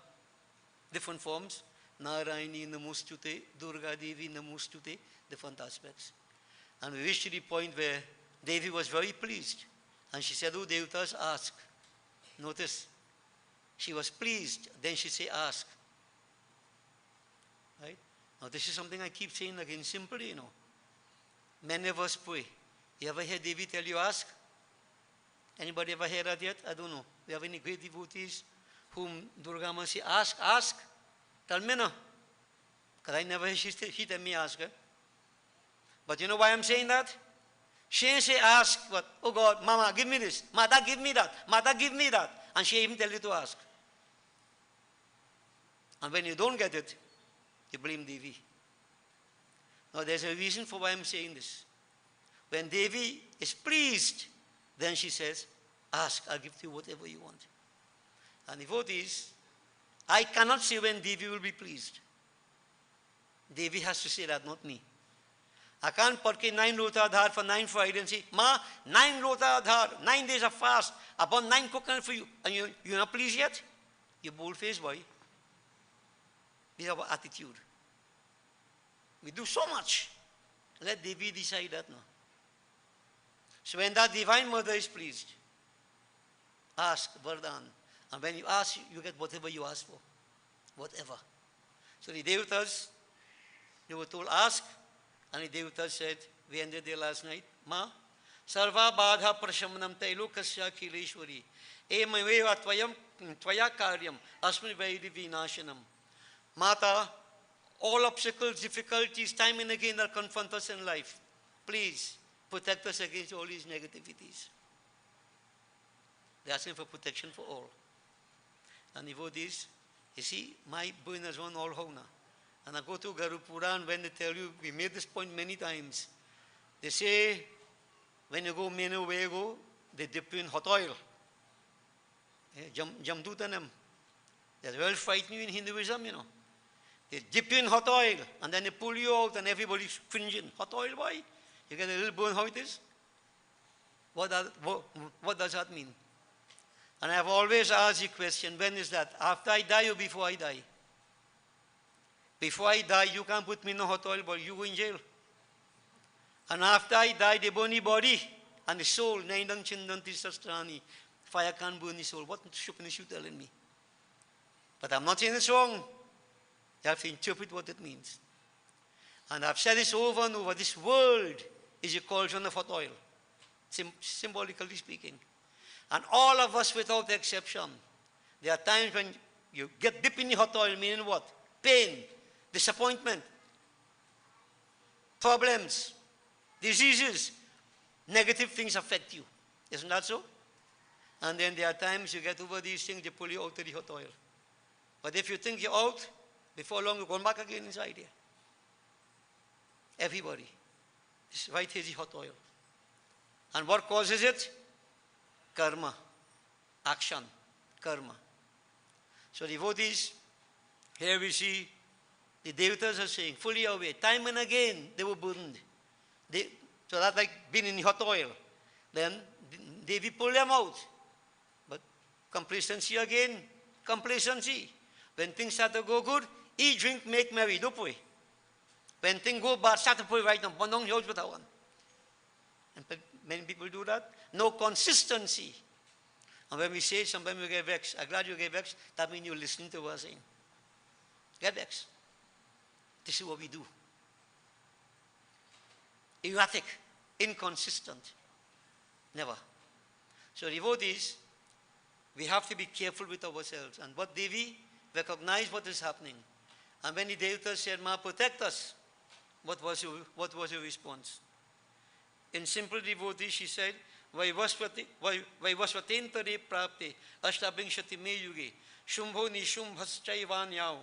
different forms. Narayani Namostute, Durga Devi Namostute, different aspects. And we reached to the point where Devi was very pleased. And she said, oh, Devatas, ask. Notice, she was pleased. Then she said, ask. Right? Now, this is something I keep saying again, simply, you know. Many of us pray. You ever hear Devi tell you, ask? Anybody ever heard that yet? I don't know. We have any great devotees whom Durga Ma say, ask, ask. Tell me no. Because I never hear she tell me ask. But you know why I'm saying that? She didn't say ask, but, oh God, Mama, give me this. Mata, give me that. Mata, give me that. And she even tell you to ask. And when you don't get it, you blame Devi. Now there's a reason for why I'm saying this. When Devi is pleased, then she says, ask, I'll give you whatever you want. And devotees, I cannot say when Devi will be pleased. Devi has to say that, not me. I can't put 9 lota dhar for 9 Friday and say, Ma, 9 lota dhar, 9 days of fast, upon 9 coconut for you. And you're not pleased yet? You bold-faced boy. This is our attitude. We do so much. Let Devi decide that now. So when that Divine Mother is pleased, ask, Vardhan. And when you ask, you get whatever you ask for. Whatever. So the Devatas, they were told, ask. And the Devatas said, we ended there last night, Ma, Sarva Badha Prashamanam Tailokasya Khileshwari, Emaveva Tvaya Karyam, Asmi Vaidi Vinashanam. Mata, all obstacles, difficulties, time and again that confront us in life, please protect us against all these negativities. They're asking for protection for all. And devotees, you see, my brain has run all how now. And I go to Garupura, and when they tell you, we made this point many times, they say, when you go Menowego, they dip you in hot oil. Jamdutanam. That's well frightening in Hinduism, you know. They dip you in hot oil, and then they pull you out, and everybody's cringing. Hot oil, why? You get a little burn, how it is? What does that mean? And I have always asked the question, when is that? After I die or before I die? Before I die, you can't put me in a hot oil, but you go in jail. And after I die, they burn the body and the soul. Naindang chindanti sastrani. Fire can't burn the soul. What is you telling me? But I'm not saying it's wrong. You have to interpret what it means. And I've said this over and over. This world is a cauldron of hot oil, symbolically speaking. And all of us, without exception, there are times when you get dipped in the hot oil, meaning what? Pain, disappointment, problems, diseases, negative things affect you. Isn't that so? And then there are times you get over these things, they pull you out of the hot oil. But if you think you're out, before long you're going back again inside here. Everybody. This right here is the hot oil. And what causes it? Karma. Action. Karma. So devotees, here we see the devatas are saying, fully aware, time and again they were burned. So that's like being in the hot oil. Then Devi pulled them out. But complacency again, complacency. When things start to go good, eat, drink, make merry, do pray. When things go bad, start to pray right now. And many people do that. No consistency. And when we say sometimes we get vexed, I'm glad you get vexed, that means you're listening to what we're saying. Get vexed. This is what we do. Erratic, inconsistent. Never. So devotees, we have to be careful with ourselves. And what Devi recognized what is happening. And when the Devatas said, Ma, protect us, what was your response? In simple devotee, she said, Vaivasvatentare prapte ashtabhingshati me yuge shumbho nishumbhaschaivanyav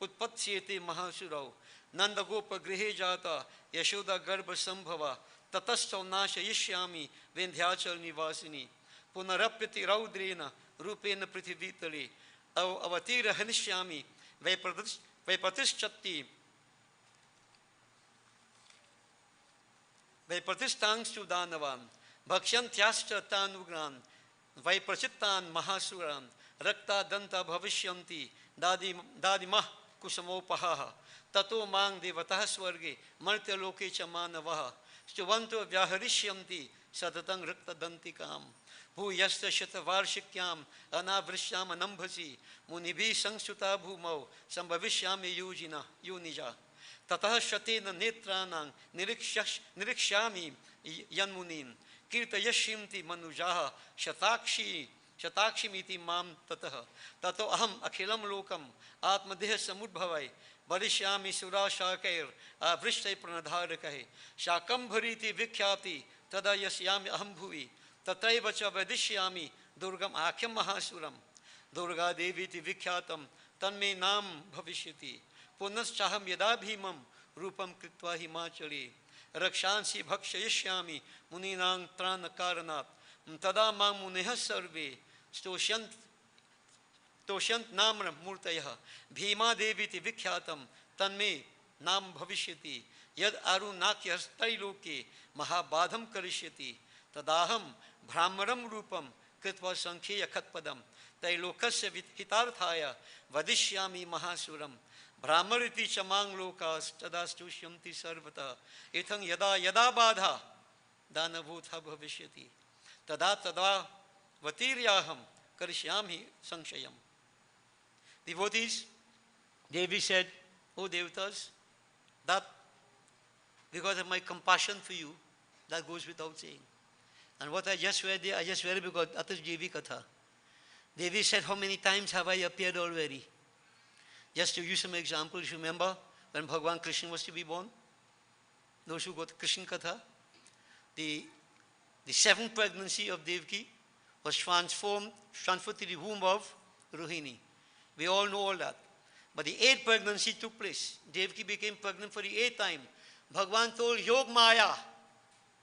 utpatsyete mahasurau nandagopa grihe jata yashoda garbha sambhava tatastav nashayishyami vendhyachal nivasini punarapyati raudrena rupena prithivitale avatira hanishyami vaipratischatti Vaipratishtangstu danavam bhakshantyascha tanugran vaiprachittan mahasuran rakta danta bhavishyanti dadimah kusamopahaha tato mang devatah swarge martya loke cha manavaha stuvanto vyaharishyanti satatang rakta dantikam bhuyasta shatavarshikyam anavrishyam anambhasi munibi sangsuta bhumau sambhavishyami yunija Tatah shatena netranang nirikshami yanmunin kirtayashimti manujaha shatakshimiti mam tatah tato aham akhilam lokam atmadeha samudbhavai varishyami surashakair avrishtai pranadharakahe shakam bhariti vikhyati tada yasyami aham bhuvi tataiva cha vadishyami durgam akhyam mahasuram durga deviti vikhyatam tanme nam bhavishyati Punaschaham yada bhimam rupam kritva himachali rakshansi bhakshayishyami muninang tranakaranat tada mang muneha sarve stoshant namra murtayaha bhima deviti vikhyatam tanme nam bhavishyati yad arunakyas tailoke mahabadham karishyati tadaham brahmaram rupam kritva sankhya khatpadam tailokasya hitarthaya vadishyami mahasuram Brahmariti chamang lokas tadastushyanti sarvata ethang yada badha danavutha bhavishyati tada vatiryaham karishyami sankshayam. Devotees, Devi said, O Devatas, that because of my compassion for you, that goes without saying. And what I just read there, I just read it because that is Devi Katha. Devi said, how many times have I appeared already? Just to use some examples, remember when Bhagavan Krishna was to be born? Those who got Krishna Katha, the seventh pregnancy of Devaki was transferred to the womb of Rohini. We all know all that. But the 8th pregnancy took place. Devaki became pregnant for the 8th time. Bhagavan told Yog Maya,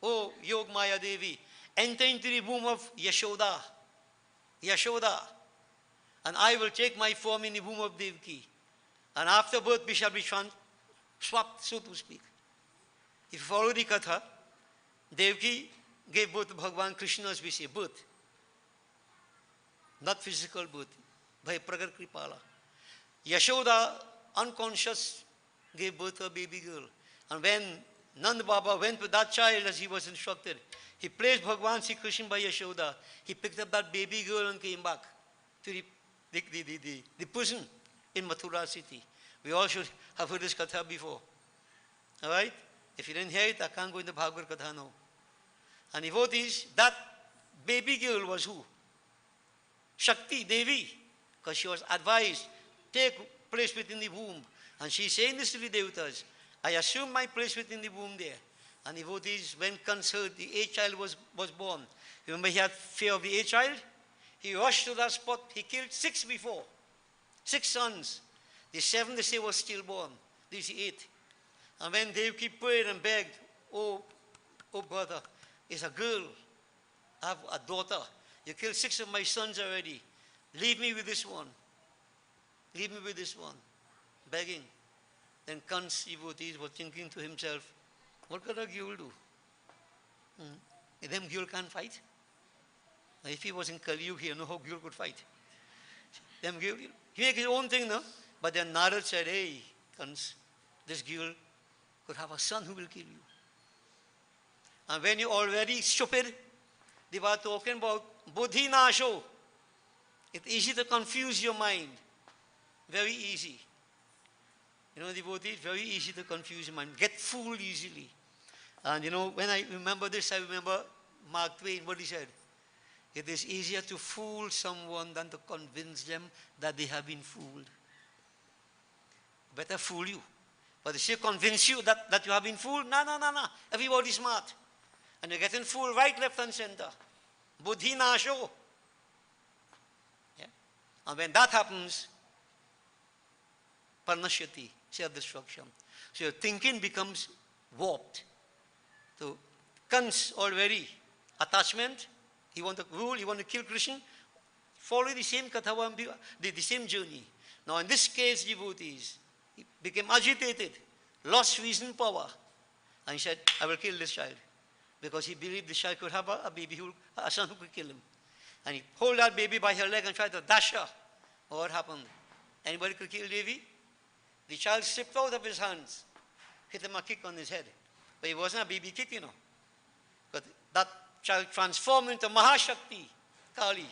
oh Yog Maya Devi, enter into the womb of Yashoda. Yashoda. And I will take my form in the womb of Devaki. And after birth we shall be swapped, so to speak. If you follow the Katha, Devaki gave birth to Bhagavan Krishna, as we say, birth. Not physical birth. By Pragar Kripala. Yashoda, unconscious, gave birth to a baby girl. And when Nand Baba went with that child as he was instructed, he placed Bhagavan Sri Krishna by Yashoda. He picked up that baby girl and came back to the prison in Mathura city. We all should have heard this Katha before. Alright? If you didn't hear it, I can't go into Bhagavad Katha now. And devotees, that baby girl was who? Shakti Devi. Because she was advised, take place within the womb. And she's saying this to the Devatas, I assume my place within the womb there. And devotees, when Kans heard the 8th child was born, remember he had fear of the 8th child? He rushed to that spot, he killed 6 before. 6 sons. The 7th they say was stillborn. This is the 8th. And when Devaki prayed and begged, oh brother, it's a girl. I have a daughter. You killed 6 of my sons already. Leave me with this one. Leave me with this one. Begging. Then Kans devotees were thinking to himself, what could a girl do? Them girl can't fight. If he was in Kali Yuga, you know how girl could fight. Them girl, he make his own thing, no? But then Narad said, hey, Kans, this girl could have a son who will kill you. And when you're already stupid, they were talking about buddhi nasho. It's easy to confuse your mind. Very easy. You know, devotees, very easy to confuse your mind. Get fooled easily. And you know, when I remember this, I remember Mark Twain, what he said. It is easier to fool someone than to convince them that they have been fooled. Better fool you. But if they convince you that you have been fooled, no. Everybody's smart. And you're getting fooled right, left, and center. Buddhi nasho. Yeah? And when that happens, parnashyati, self-destruction. So your thinking becomes warped. So, Kans already, attachment, he want to rule, he want to kill Krishna, follow the same katha, the same journey. Now in this case, devotees, he became agitated, lost reason, power, and he said, I will kill this child. Because he believed the child could have a baby, a son who could kill him. And he pulled that baby by her leg and tried to dash her. What happened? Anybody could kill Devi? The child slipped out of his hands, hit him a kick on his head. But it wasn't a baby kick, you know. But that child transformed into Mahashakti, Kali.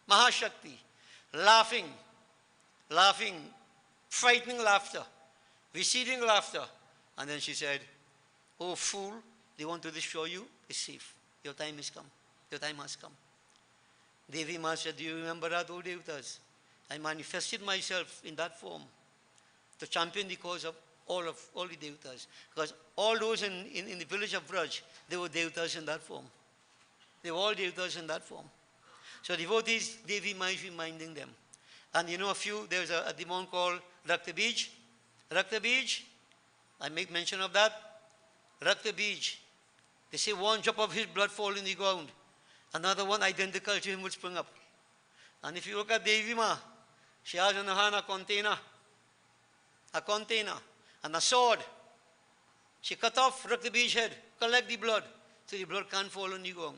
Mahashakti. Laughing, frightening laughter, receding laughter. And then she said, oh fool, they want to destroy you. It's safe. Your time has come. Your time has come. Devi Ma said, do you remember that, O Devatas? I manifested myself in that form to champion the cause of all the Devatas. Because all those in the village of Vraj, they were Devatas in that form. They were all Devatas in that form. So devotees, Devi Ma is reminding them. And you know there's a demon called Raktabij. Raktabij, I make mention of that. Raktabij, they say one drop of his blood fall in the ground. Another one identical to him will spring up. And if you look at Devi Ma, she has in her hand a container, and a sword. She cut off Raktabij's head, collect the blood, so the blood can't fall on the ground.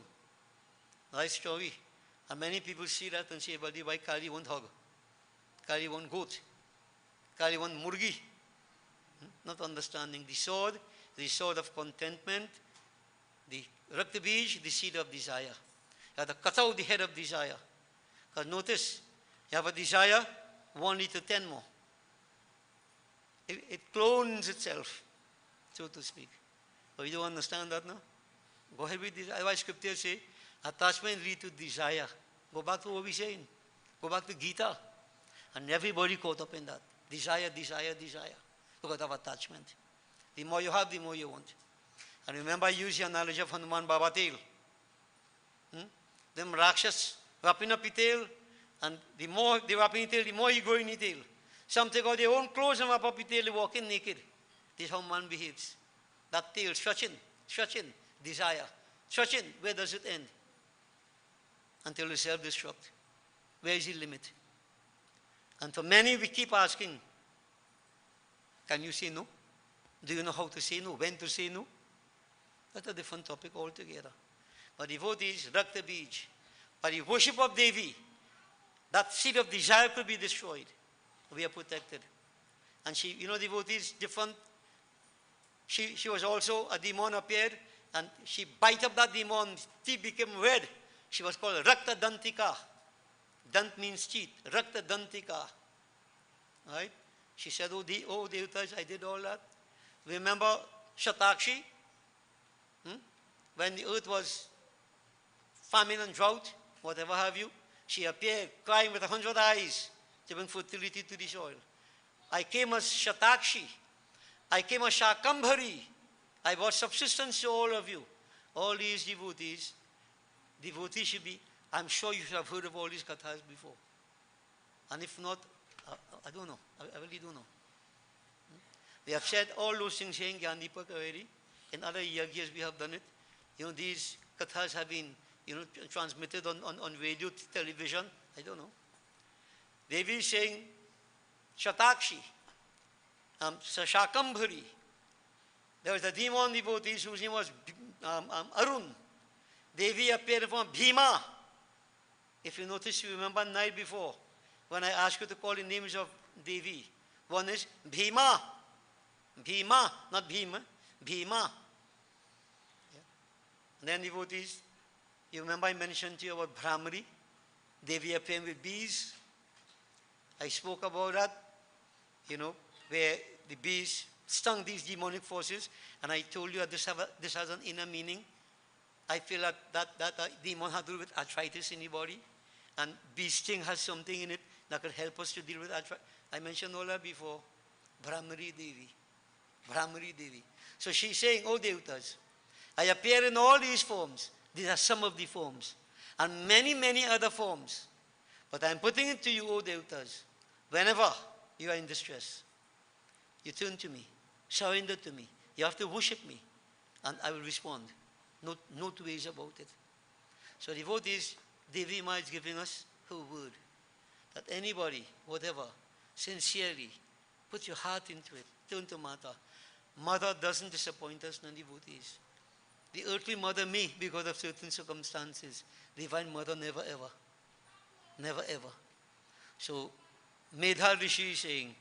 Nice story. And many people see that and say, but why Kali won't hug? Kali won't goat? Kali won't murgi? Not understanding the sword of contentment, the Raktabij, the seed of desire. You have to cut out the head of desire. Because notice, you have a desire, 1 lead to 10 more. It clones itself, so to speak. But you don't understand that now? Go ahead with this. Otherwise, scriptures say, attachment leads to desire. Go back to what we're saying. Go back to Gita. And everybody caught up in that. Desire, desire, desire. Because of attachment. The more you have, the more you want. And remember, I use the analogy of Hanuman Baba tail. Them Rakshas wrapping up the tail, and the more they wrapping the tail, the more you go in the tail. Some take out their own clothes and wrap up the tail, walking naked. This is how man behaves. That tail, stretching, desire. Stretching, where does it end? Until we self-destruct. Where is the limit? And for many, we keep asking, can you say no? Do you know how to say no? When to say no? That's a different topic altogether. But devotees, Rakta Bij, by the worship of Devi, that seed of desire could be destroyed. We are protected. And she, devotees, different. She was also, a demon appeared, and she bite up that demon, teeth became red. She was called Rakta Dantika. Dant means teeth. Rakta Dantika. Right? She said, oh Devatas, I did all that. Remember Shatakshi? When the earth was famine and drought, whatever have you, she appeared crying with 100 eyes to bring fertility to the soil. I came as Shatakshi. I came as Shakambhari. I brought subsistence to all of you. All these devotees should be, I'm sure you should have heard of all these kathas before. And if not, I don't know. I really don't know. We have said all those things here in Gyandipak already. In other yagyas we have done it. These kathas have been, transmitted on radio, television. I don't know. Devi is saying, Shatakshi, Shakambhari. There was a demon devotee whose name was Arun. Devi appeared from Bhima. If you notice, you remember night before, when I asked you to call the names of Devi. One is Bhima. Bhima, not Bhima. Bhima. Yeah. And then devotees, you remember I mentioned to you about Brahmari. Devi appeared with bees. I spoke about that, where the bees stung these demonic forces, and I told you that this has an inner meaning. I feel that demon had to do with arthritis in the body, and bee sting has something in it that could help us to deal with arthritis. I mentioned all that before. Brahmari Devi. Brahmari Devi. So she's saying, oh Devatas, I appear in all these forms. These are some of the forms. And many, many other forms. But I'm putting it to you, oh Devatas, whenever you are in distress, you turn to me, surrender to me. You have to worship me, and I will respond. No two ways about it. So devotees, Devi Ma is giving us her word, that anybody, whatever, sincerely, put your heart into it, turn to Mata. Mother doesn't disappoint us, non-devotees. The earthly mother may, because of certain circumstances. Divine mother never ever. Never ever. So, Medha Rishi is saying,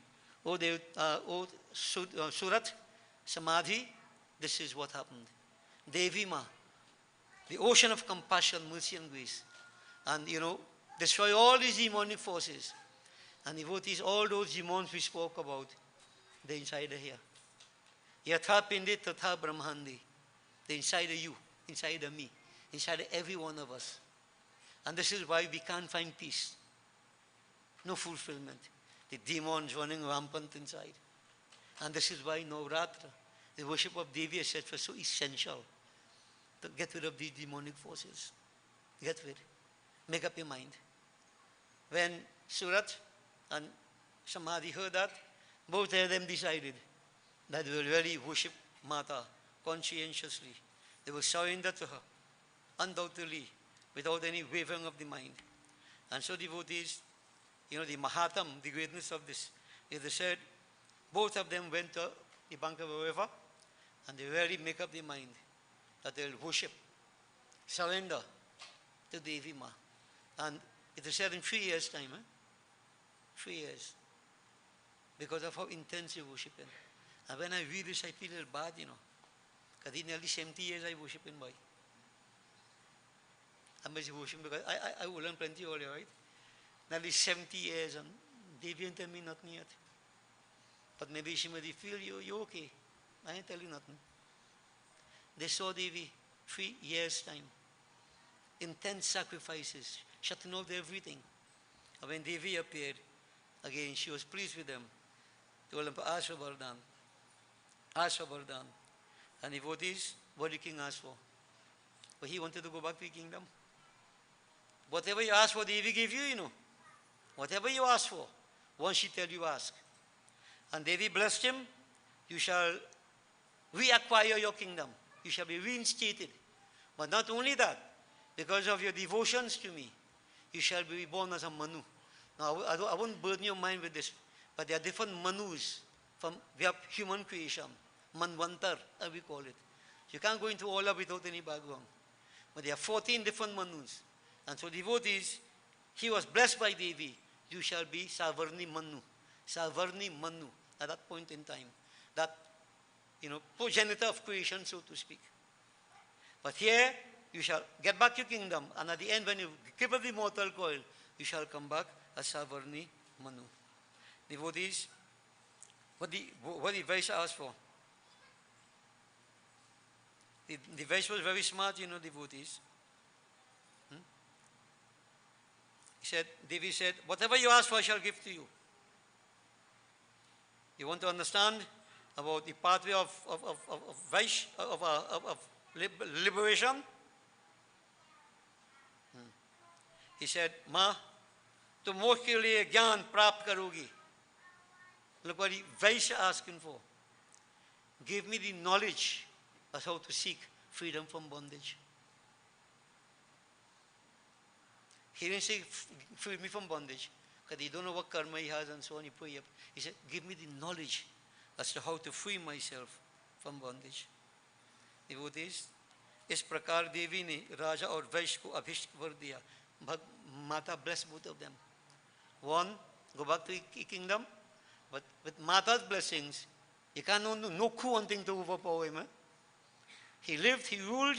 Surat, Samadhi, this is what happened. Devi Ma, the ocean of compassion, mercy and grace. And, destroy all these demonic forces. And devotees, all those demons we spoke about, they're inside here. Yatha Pindi Tatha Brahmandi. They're inside of you, inside of me, inside of every one of us. And this is why we can't find peace. No fulfillment. The demons running rampant inside. And this is why Navratra, the worship of Devi, etc., is so essential to get rid of these demonic forces. Get rid. Make up your mind. When Surat and Samadhi heard that, both of them decided that they will really worship Mata conscientiously. They will surrender to her, undoubtedly, without any wavering of the mind. And so devotees, the Mahatam, the greatness of this, is they said, both of them went to the bank of a river, and they really make up their mind that they will worship, surrender to Devi Ma. And it is said in 3 years' time, 3 years, because of how intense you worship Him. And when I read this, I feel a little bad, because in nearly 70 years I worship Him, boy. I'm busy worshiping because I will learn plenty earlier, right? Nearly 70 years, and Devi ain't tell me nothing yet. But maybe she may feel you're okay. I ain't tell you nothing. They saw Devi 3 years' time. Intense sacrifices, shutting off everything. And when Devi appeared, again, she was pleased with them. Told them, ask for Vardhan. Ask for Vardhan. And devotees, what did the king ask for? But he wanted to go back to the kingdom. Whatever you ask for, Devi gave you, Whatever you ask for, once she tells you, ask. And Devi blessed him, you shall reacquire your kingdom. You shall be reinstated. But not only that, because of your devotions to me, you shall be reborn as a Manu. Now, I won't burden your mind with this, but there are different Manus. We have human creation, Manvantar, as we call it. You can't go into all that without any background. But there are 14 different Manus. And so devotees, he was blessed by Devi. You shall be Savarni Manu. Savarni Manu at that point in time. That, progenitor of creation, so to speak. But here, you shall get back your kingdom. And at the end, when you give up the mortal coil, you shall come back as Savarni Manu. Devotees, what the Vaishya asked for. The Vaishya was very smart, devotees. Devi said, whatever you ask for, I shall give to you. You want to understand about the pathway of Vaishya, of liberation? He said, Ma, tum moksha ke liye gyan prapt karogi. Look what the Vaishya asking for. Give me the knowledge as how to seek freedom from bondage. He didn't say, free me from bondage, because he don't know what karma he has and so on. He said, give me the knowledge as to how to free myself from bondage. Devotees, इस प्रकार देवी ने राजा और वैश्य को अभिष्ट वर दिया. Mata blessed both of them. One, go back to the kingdom, but with Mata's blessings, you can't no coup wanting to overpower him. He lived, he ruled,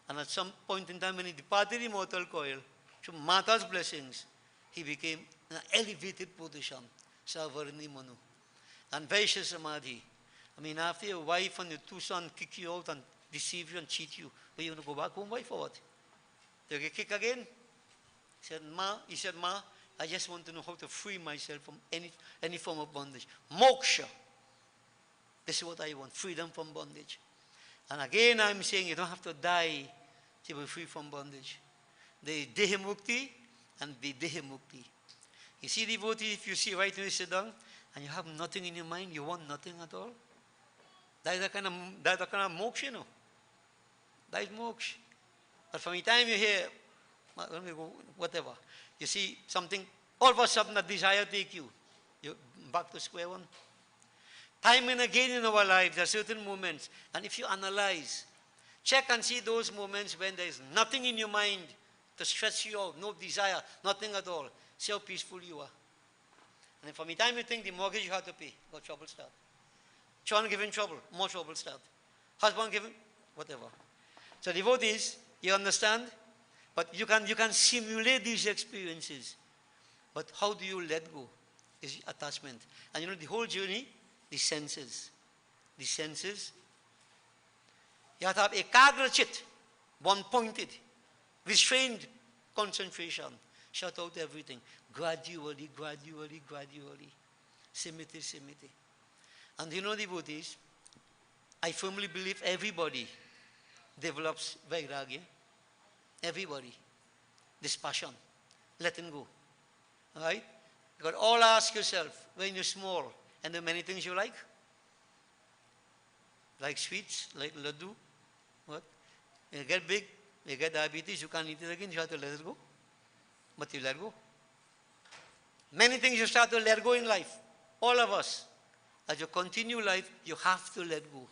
and at some point in time when he departed the mortal coil, through Mata's blessings, he became an elevated position, Savarni Manu. And Vaishya Samadhi. I mean, after your wife and your two sons kick you out and deceive you and cheat you, are you going to go back home, wife, or what? You get kicked again? He said, Ma, I just want to know how to free myself from any form of bondage. Moksha. This is what I want, freedom from bondage. And again, I'm saying you don't have to die to be free from bondage. There is Deha Mukti and Videha Mukti. You see, devotee, if you see right when you sit down and you have nothing in your mind, you want nothing at all, that is the kind of moksha, That is moksha. But from the time you hear, whatever, you see something, all of a sudden a desire take you. You're back to square one. Time and again in our lives, there are certain moments, and if you analyze, check and see those moments when there is nothing in your mind to stress you out, no desire, nothing at all. See how peaceful you are. And from the time you think the mortgage you have to pay, got trouble start. Children given trouble, more trouble start. Husband given, whatever. So devotees, you understand? But you can simulate these experiences. But how do you let go? Is attachment. And the whole journey, the senses. The senses. You have to have ekagra chit, one-pointed, restrained concentration. Shut out everything. Gradually, gradually, gradually. Simiti, simiti. And devotees, I firmly believe everybody develops vairagya. Everybody. Dispassion. Letting go. All right? You got all ask yourself, when you're small, and there are many things you like sweets, like laddu, what? You get big, you get diabetes, you can't eat it again, you have to let it go. But you let go. Many things you start to let go in life. All of us. As you continue life, you have to let go.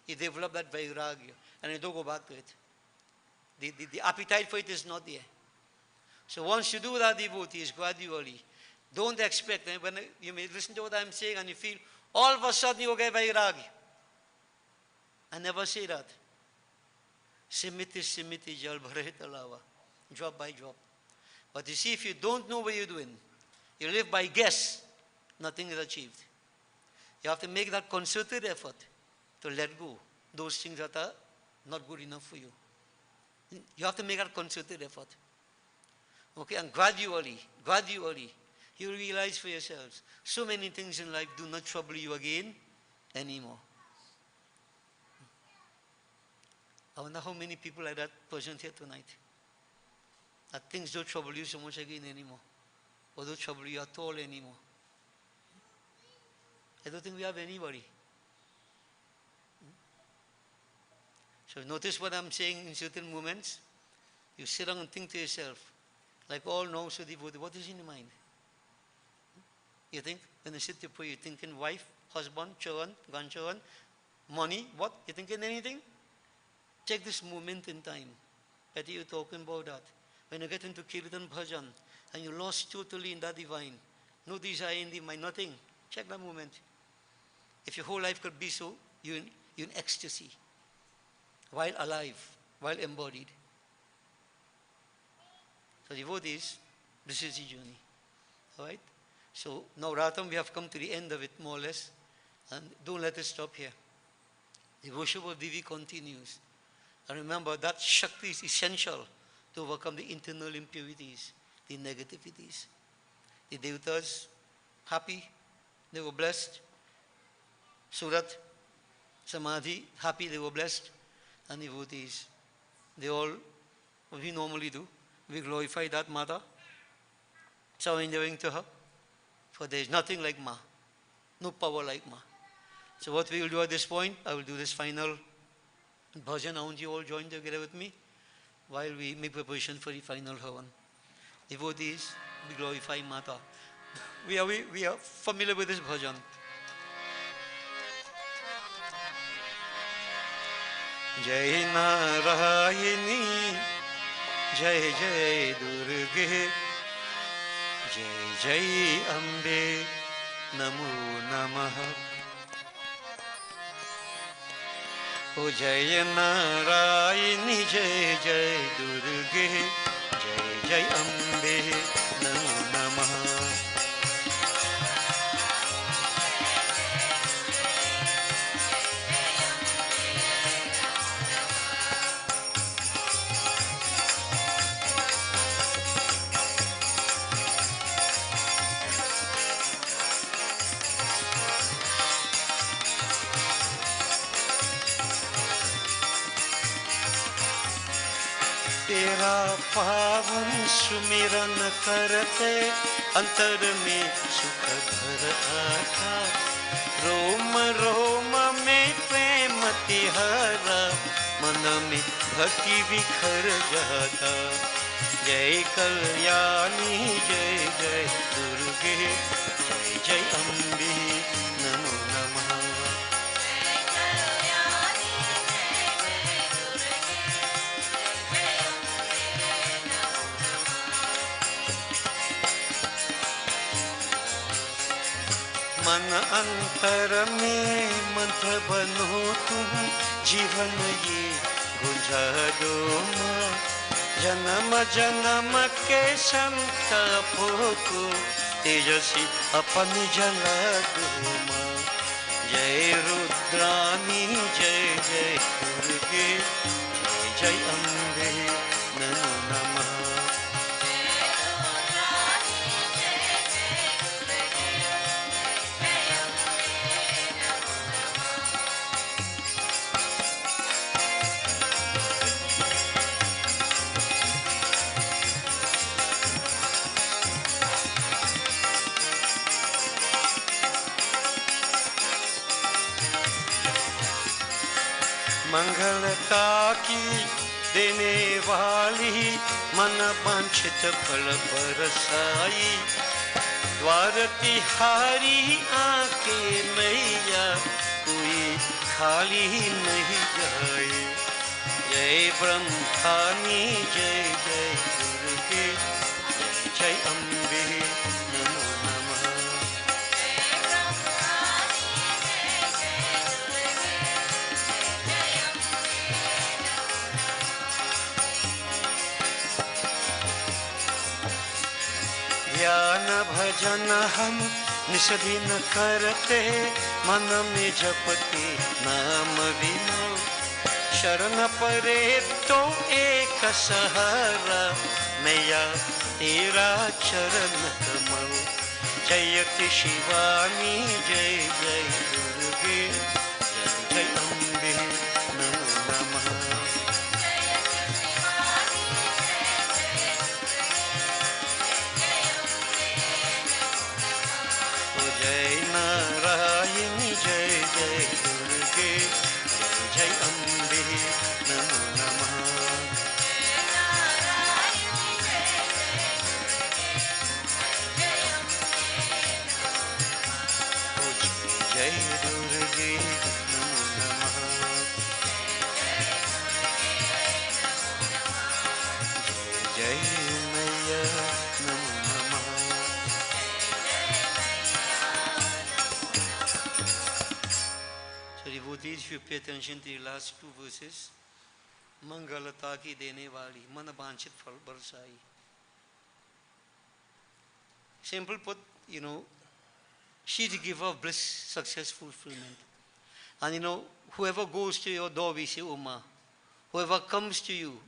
You develop that vairagya, and you don't go back to it. The appetite for it is not there. So once you do that, devotees, gradually, don't expect, when you may listen to what I'm saying and you feel, all of a sudden you get vairagya. I never say that. Simiti, simiti, jal bhare talawa. Drop by drop. But you see, if you don't know what you're doing, you live by guess, nothing is achieved. You have to make that concerted effort to let go those things that are not good enough for you. You have to make that concerted effort. Okay, and gradually, you realize for yourselves, so many things in life do not trouble you again anymore. I wonder how many people like that present here tonight. That things don't trouble you so much again anymore. Or don't trouble you at all anymore. I don't think we have anybody. So notice what I'm saying in certain moments. You sit down and think to yourself, like all know so devoted, what is in your mind? You think, when you sit to pray, you're thinking wife, husband, children, grandchildren, money, what? You thinking anything? Check this moment in time. That you're talking about that. When you get into Kirtan Bhajan, and you lost totally in that divine, no desire in the mind, nothing. Check that moment. If your whole life could be so, you're in ecstasy. While alive, while embodied. So devotees, this is the journey. Alright? So now Ratam, we have come to the end of it more or less. And don't let it stop here. The worship of Devi continues. And remember that Shakti is essential to overcome the internal impurities, the negativities. The Devatas, happy, they were blessed. Surat, Samadhi, happy, they were blessed. And devotees, they all, what we normally do, we glorify that mother, surrendering to her, for there is nothing like Ma, no power like Ma. So what we will do at this point, I will do this final bhajan. I want you all join together with me while we make preparation for the final havan. Devotees, we glorify Mata. We are familiar with this bhajan. Jai Narayani, Jai Jai Durge, Jai Jai Ambe, Namo Namaha. O Jai Narayani, Jai Jai Durge, Jai Jai Ambe, Namo Namaha. तेरा पावन सुमिरन करते अंतर में सुख भर आता, रोम रोम में प्रेम तिहारा, मन में भक्ति बिखर जाता। जय कल्याणी जय जय दुर्गे, जय जय अम्बे नमो नमः। मन अंतर में मंत्र बनो तुम, जीवन ये गुंजा दो माँ। जन्म जन्म के संकल्पों को तेजसी अपन जला दो माँ। जय रुद्राणी जय जय दुर्गे, जय जय अम्बे नमो नमः। मंगलता की देने वाली, मन वांछित फल बरसाई। द्वार तिहारी आके मैया, कोई खाली नहीं जाए। जय ब्रह्मानी जय जय दुर्गे, जय जय अम्बे नमो नमः। ज्ञान भजन हम निस्दिन करते, मन में जपते नाम विमल। शरण परे तो एक सहारा, मैया तेरा चरण कमल। जयति शिवानी जय जय दुर्गे, जय जय अम्बे नमो नमः। जय नारायण मैया नमो नमः। So devotees, if you pay attention to the last two verses, मंगलता की देने वाली, मन वांछित फल बरसाई. Simple put, she's the giver of bliss, success, fulfillment. And whoever goes to your door, we say, Uma, whoever comes to you,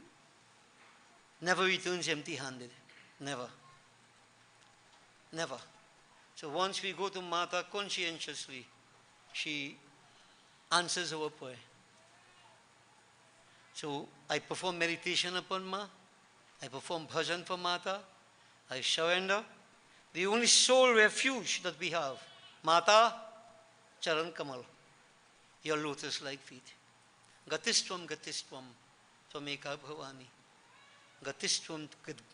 never returns empty-handed. Never. Never. So once we go to Mata conscientiously, she answers our prayer. So I perform meditation upon Ma, I perform bhajan for Mata, I surrender. The only sole refuge that we have, Mata, Charan Kamal, your lotus-like feet. Gatistvam, Gatistvam, Tvameka Bhavani. Gatistvam,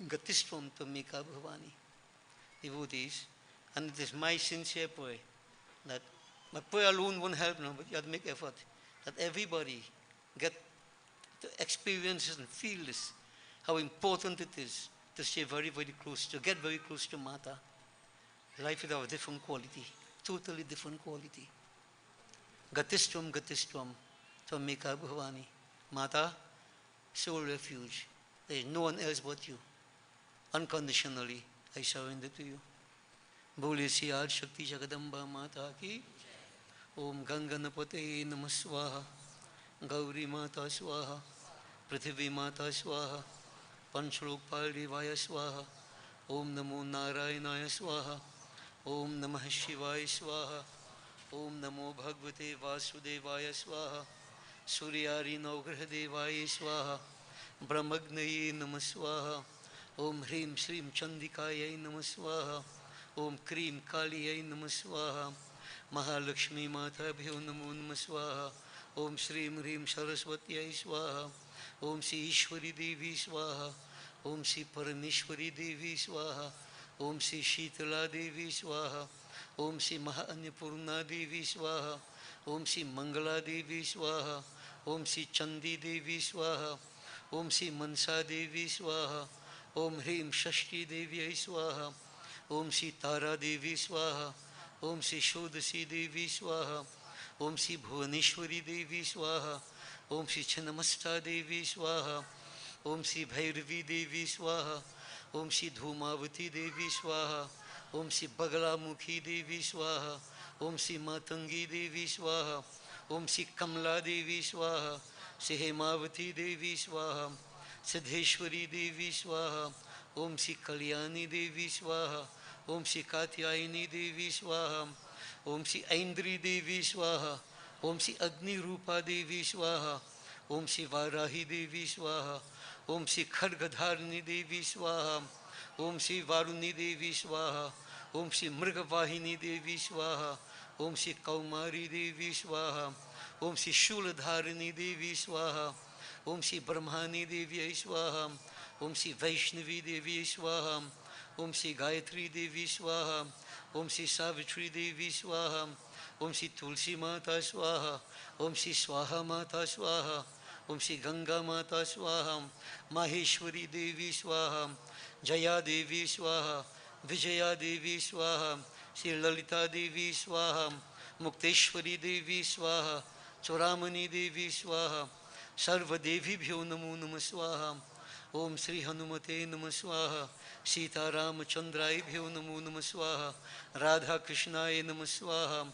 Gatistvam, Tvameka Bhavani. Devotees, and it is my sincere prayer that my prayer alone won't help now, but you have to make effort that everybody get to experience and feel this, how important it is to stay very, very close, to get very close to Mata. Life will have a different quality, totally different quality. Gatistvam, Gatistvam, Tvameka Bhavani. Mata, sole refuge. There is no one else but you. Unconditionally, I surrender to you. Bole Siyad Shakti Jagadamba Mata ki. Om Ganganapate Namah Swaha. Gauri Mata Swaha. Prithvi Mata Swaha. Panchalokpal Devaya Swaha. Om Namo Narayanaya Swaha. Om Namah Shivaya Swaha. Om Namo Bhagavate Vasudevaya Swaha. Suryari Navgraha Devaya Swaha. Brahmagnaye Namah Swaha. Om Hrim Shrim Chandikaya Namah Swaha. Om Krim Kaliyai Namah Swaha. Mahalakshmi Mata Bhyo Namo Namah Swaha. Om Shrim Hrim Saraswatyai Swaha. Om Shri Ishwari Devi Swaha. Om Shri Parameshwari Devi Swaha. Om Shri Shitala Devi Swaha. Om Shri Mahanyapurna Devi Swaha. Om Shri Mangala Devi Swaha. Om Shri Chandi Devi Swaha. Om Shri Mansa Devi Swaha. Om Hrim Shashti Devi Swaha. Om Shri Tara Devi Swaha. Om Shri Shodasi Devi Swaha. Om Shri Bhuvaneshwari Devi Swaha. Om Shri Chinamasta Devi Swaha. Om Shri Bhairavi Devi Swaha. Om Shri Dhumavati Devi Swaha. Om Shri Bagalamukhi Devi Swaha. Om Shri Matangi Devi Swaha. Om Shri Kamla Devi Swaha. Shri Hemavati Devi Swaha. Siddheshwari Devi Swaha. Om Shri Kalyani Devi Swaha. Om Shri Katyayani Devi Swaha. Om Shri Aindri Devi Swaha. Om Shri Agni Rupa Devi Swaha. Om Shri Varahi Devi Swaha. Om Shri Khargadharni Devi Swaha. Om Shri Varuni Devi Swaha. Om Shri Mrgavahini Devi Swaha. Om Shri Kaumari Devi Swaha. Om Shri Shuladharini Devi Swaha. Om Shri Brahmani Devi Swaha. Om Shri Vaishnavi Devi Swaha. Om Shri Gayatri Devi Swaha. Om Shri Savitri Devi Swaha. Om Shri Tulsi Mata Swaha. Om Shri Swaha Mata Swaha. Om Shri Ganga Mata Swaha. Maheshwari Devi Swaha. Jaya Devi Swaha. Vijaya Devi Swaha. Shri Lalita Devi Swaha. Mukteshwari Devi Swaha. Churamani Devi Swaha. Sarva Devi Bhyo Namo Namah Swaha. Om Sri Hanumate Namah Swaha. Sita Ramachandrai Bhyo Namo Namah Swaha. Radha Krishnaya Namah Swaha.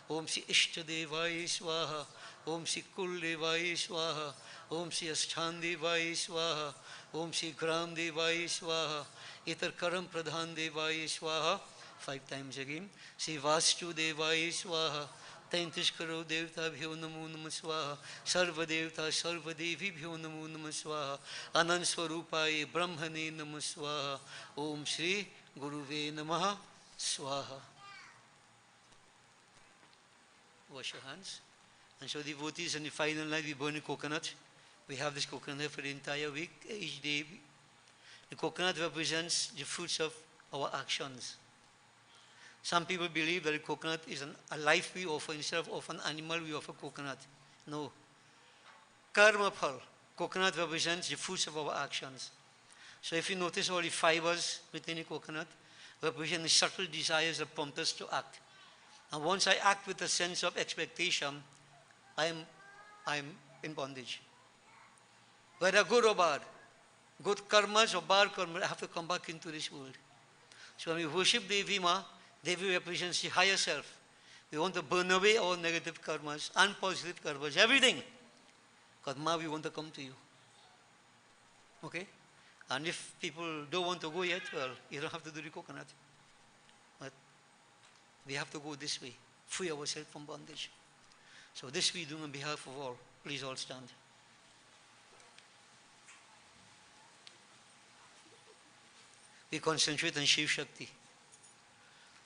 Om Shri Ishtadevaya Swaha. Om Shri Kuldevaya Swaha. Om Shri Ashthandevaya Swaha. Om Shri Gram Devaya Swaha. Itar Karam Pradhan Devaya Swaha. 5 times again. Shri Vastu Devaya Swaha. 33 crore Devta Bhyo Namo Namah Swaha. Sarva Devta Sarva Devi Bhyo Namo Namah Swaha. Anand Swarupaye Brahmane Namah Swaha. Om Shri Guruve Namaha Swaha. Wash your hands. And so devotees, on the final night we burn a coconut. We have this coconut for the entire week, each day. The coconut represents the fruits of our actions. Some people believe that the coconut is a life we offer. Instead of an animal, we offer coconut. No. Karma phal. Coconut represents the fruits of our actions. So if you notice all the fibers within the coconut, represent the subtle desires that prompt us to act. And once I act with a sense of expectation, I'm in bondage. Whether good or bad, good karmas or bad karmas, I have to come back into this world. So when we worship Devi Ma, Devi represents the higher self. We want to burn away all negative karmas and positive karmas, everything. Because Ma, we want to come to you. Okay? And if people don't want to go yet, well, you don't have to do the coconut. But we have to go this way, free ourselves from bondage. So this we do on behalf of all. Please all stand. We concentrate on Shiv Shakti.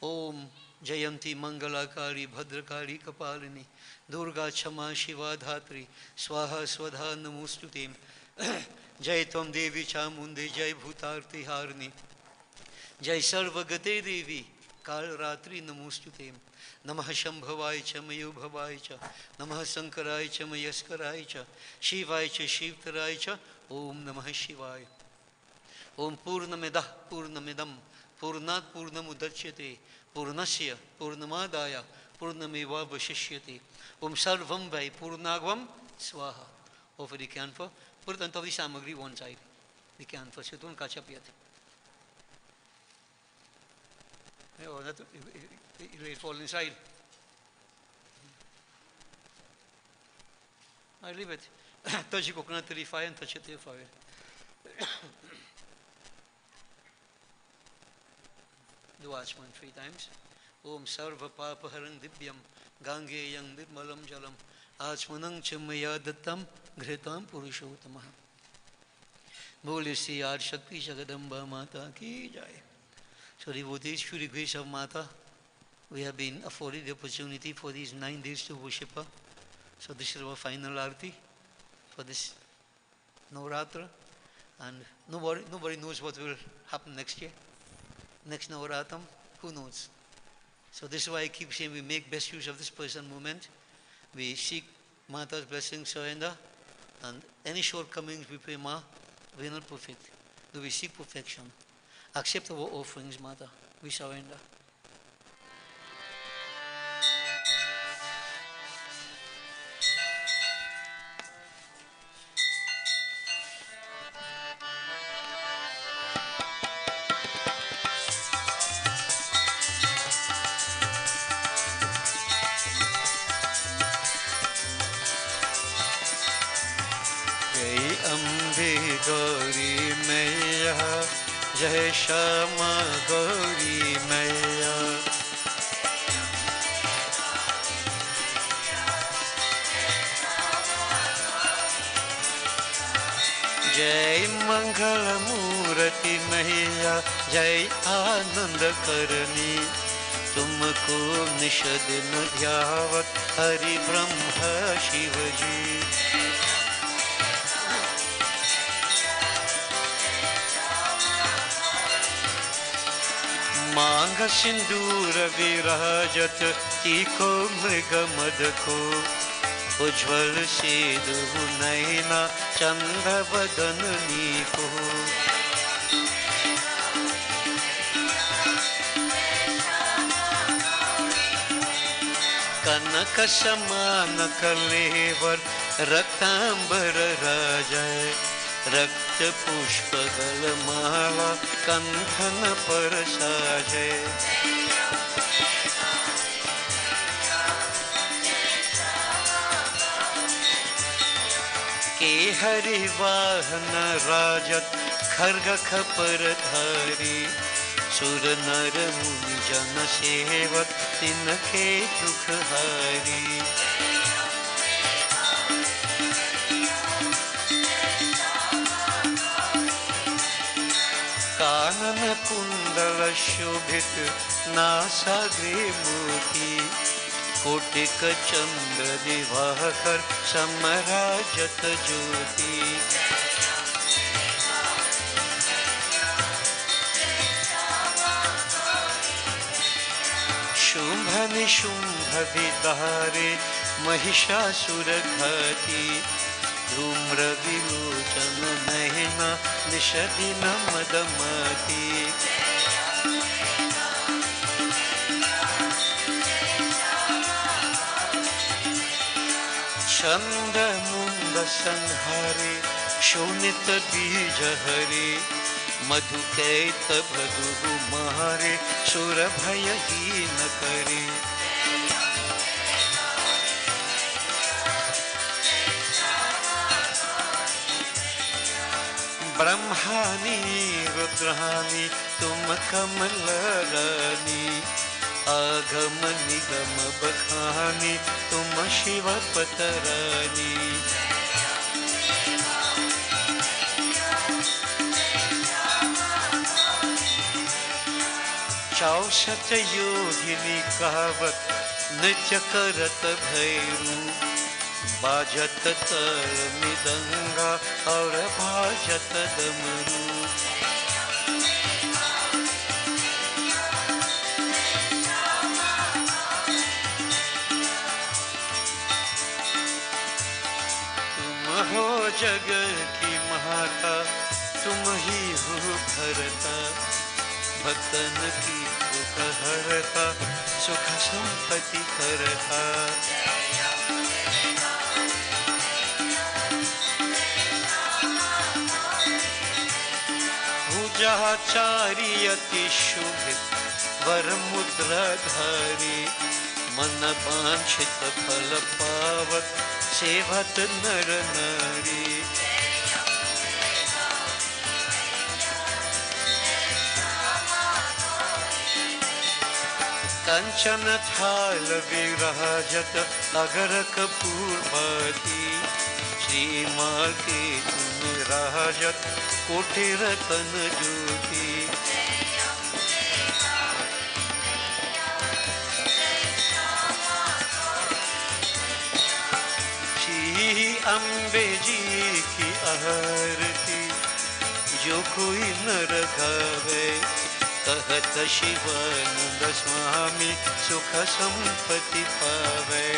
Om Jayanti Mangalakari Bhadrakari Kapalini Durga Chama Shiva Dhatri Swaha Swadha Namostutim Jai Tom Devi Chamundi Jai Bhutarti Harni Jai Sarvagate Devi Kal Ratri Namostutim Namah Shambhavai Cha Mayubhavai Cha Namah Sankarai Cha Mayaskarai Cha Shivai Cha Shivtarai Cha Om Namah Shivaya Om Purnamedah Purnamidam Purnat Purnamudachyate Purnasya Purnamadaya Purnameva Vashishyate Om Sarvam Vai Purnagvam Swaha. Over the canfa. Put it on top of the samagri one side. The canfa. So don't catch up yet. Oh, that it fall inside. I leave it. Touch the coconut till the fire and touch it till the fire. The watchman 3 times. Om Sarva Papa Haran Dibyam Gangeyang Nirmalam Jalam Achmanang Chamaya Dattam Ghritam Purushottamah. Bole Sri Adi Shakti Jagadamba Mata Ki Jai. So devotees, through the grace of Mata, we have been afforded the opportunity for these 9 days to worship her. So this is our final arti for this Navratra. And nobody knows what will happen next year. Next Navaratam, who knows? So this is why I keep saying we make best use of this present moment. We seek Mata's blessing, surrender, and any shortcomings we pray, Ma, we are not perfect. Do we seek perfection? Accept our offerings, Mata. We surrender. Gauri Maya, Jai Shama Gauri Maya. Jai Mangala Murati Maya, Jai Anand Karani. Tumko Nishad Nudhyavat Hari Brahma Shivaji. मांग सिंदूर विराजत तीखो मृग मद को उज्ज्वल Seydou नैना चंद्र बदननी को कनक समान कलेवर रक्तांबर राजय रक्त पुष्प गल माला कंठन पर साजे के हरि वाहन राजत खर्ग खपर धारी सुर नर मुनि जन सेवक तिनके दुख हारी कानन कुंडल शोभित नासाग्रे मोती कोटिक चंद्र दिवाकर समराजत ज्योति शुंभ निशुंभ विदारे महिषासुर घाती धूम्रविलोचन नयना निषदिन मदमती छंद मुंद संहारे शोणित बीज हरे मधुकैत भदु मारे सुर भय ही न करे ब्रह्मानी रुद्रानी तुम कमल रानी आगम निगम बखानी तुम शिव पतरानी चौसठ योगिनी कहावत नृत्य करत भैरू बाजत तर मृदंगा और बाजत डमरू हो जग की माता तुम ही हो भरता भक्तन की दुख हरता सुख संपत्ति करता पूजाचारी अति शुभ वर मुद्राधारी मन वांछित फल पावत सेवत नर नारी कंचन थाल विराजत अगर कपूर भाती श्रीमाल के तुम राजत कोटि रतन ज्योति अम्बे जी की आरती जो कोई नर गावे कहत शिवानंद स्वामी सुख संपत्ति पावे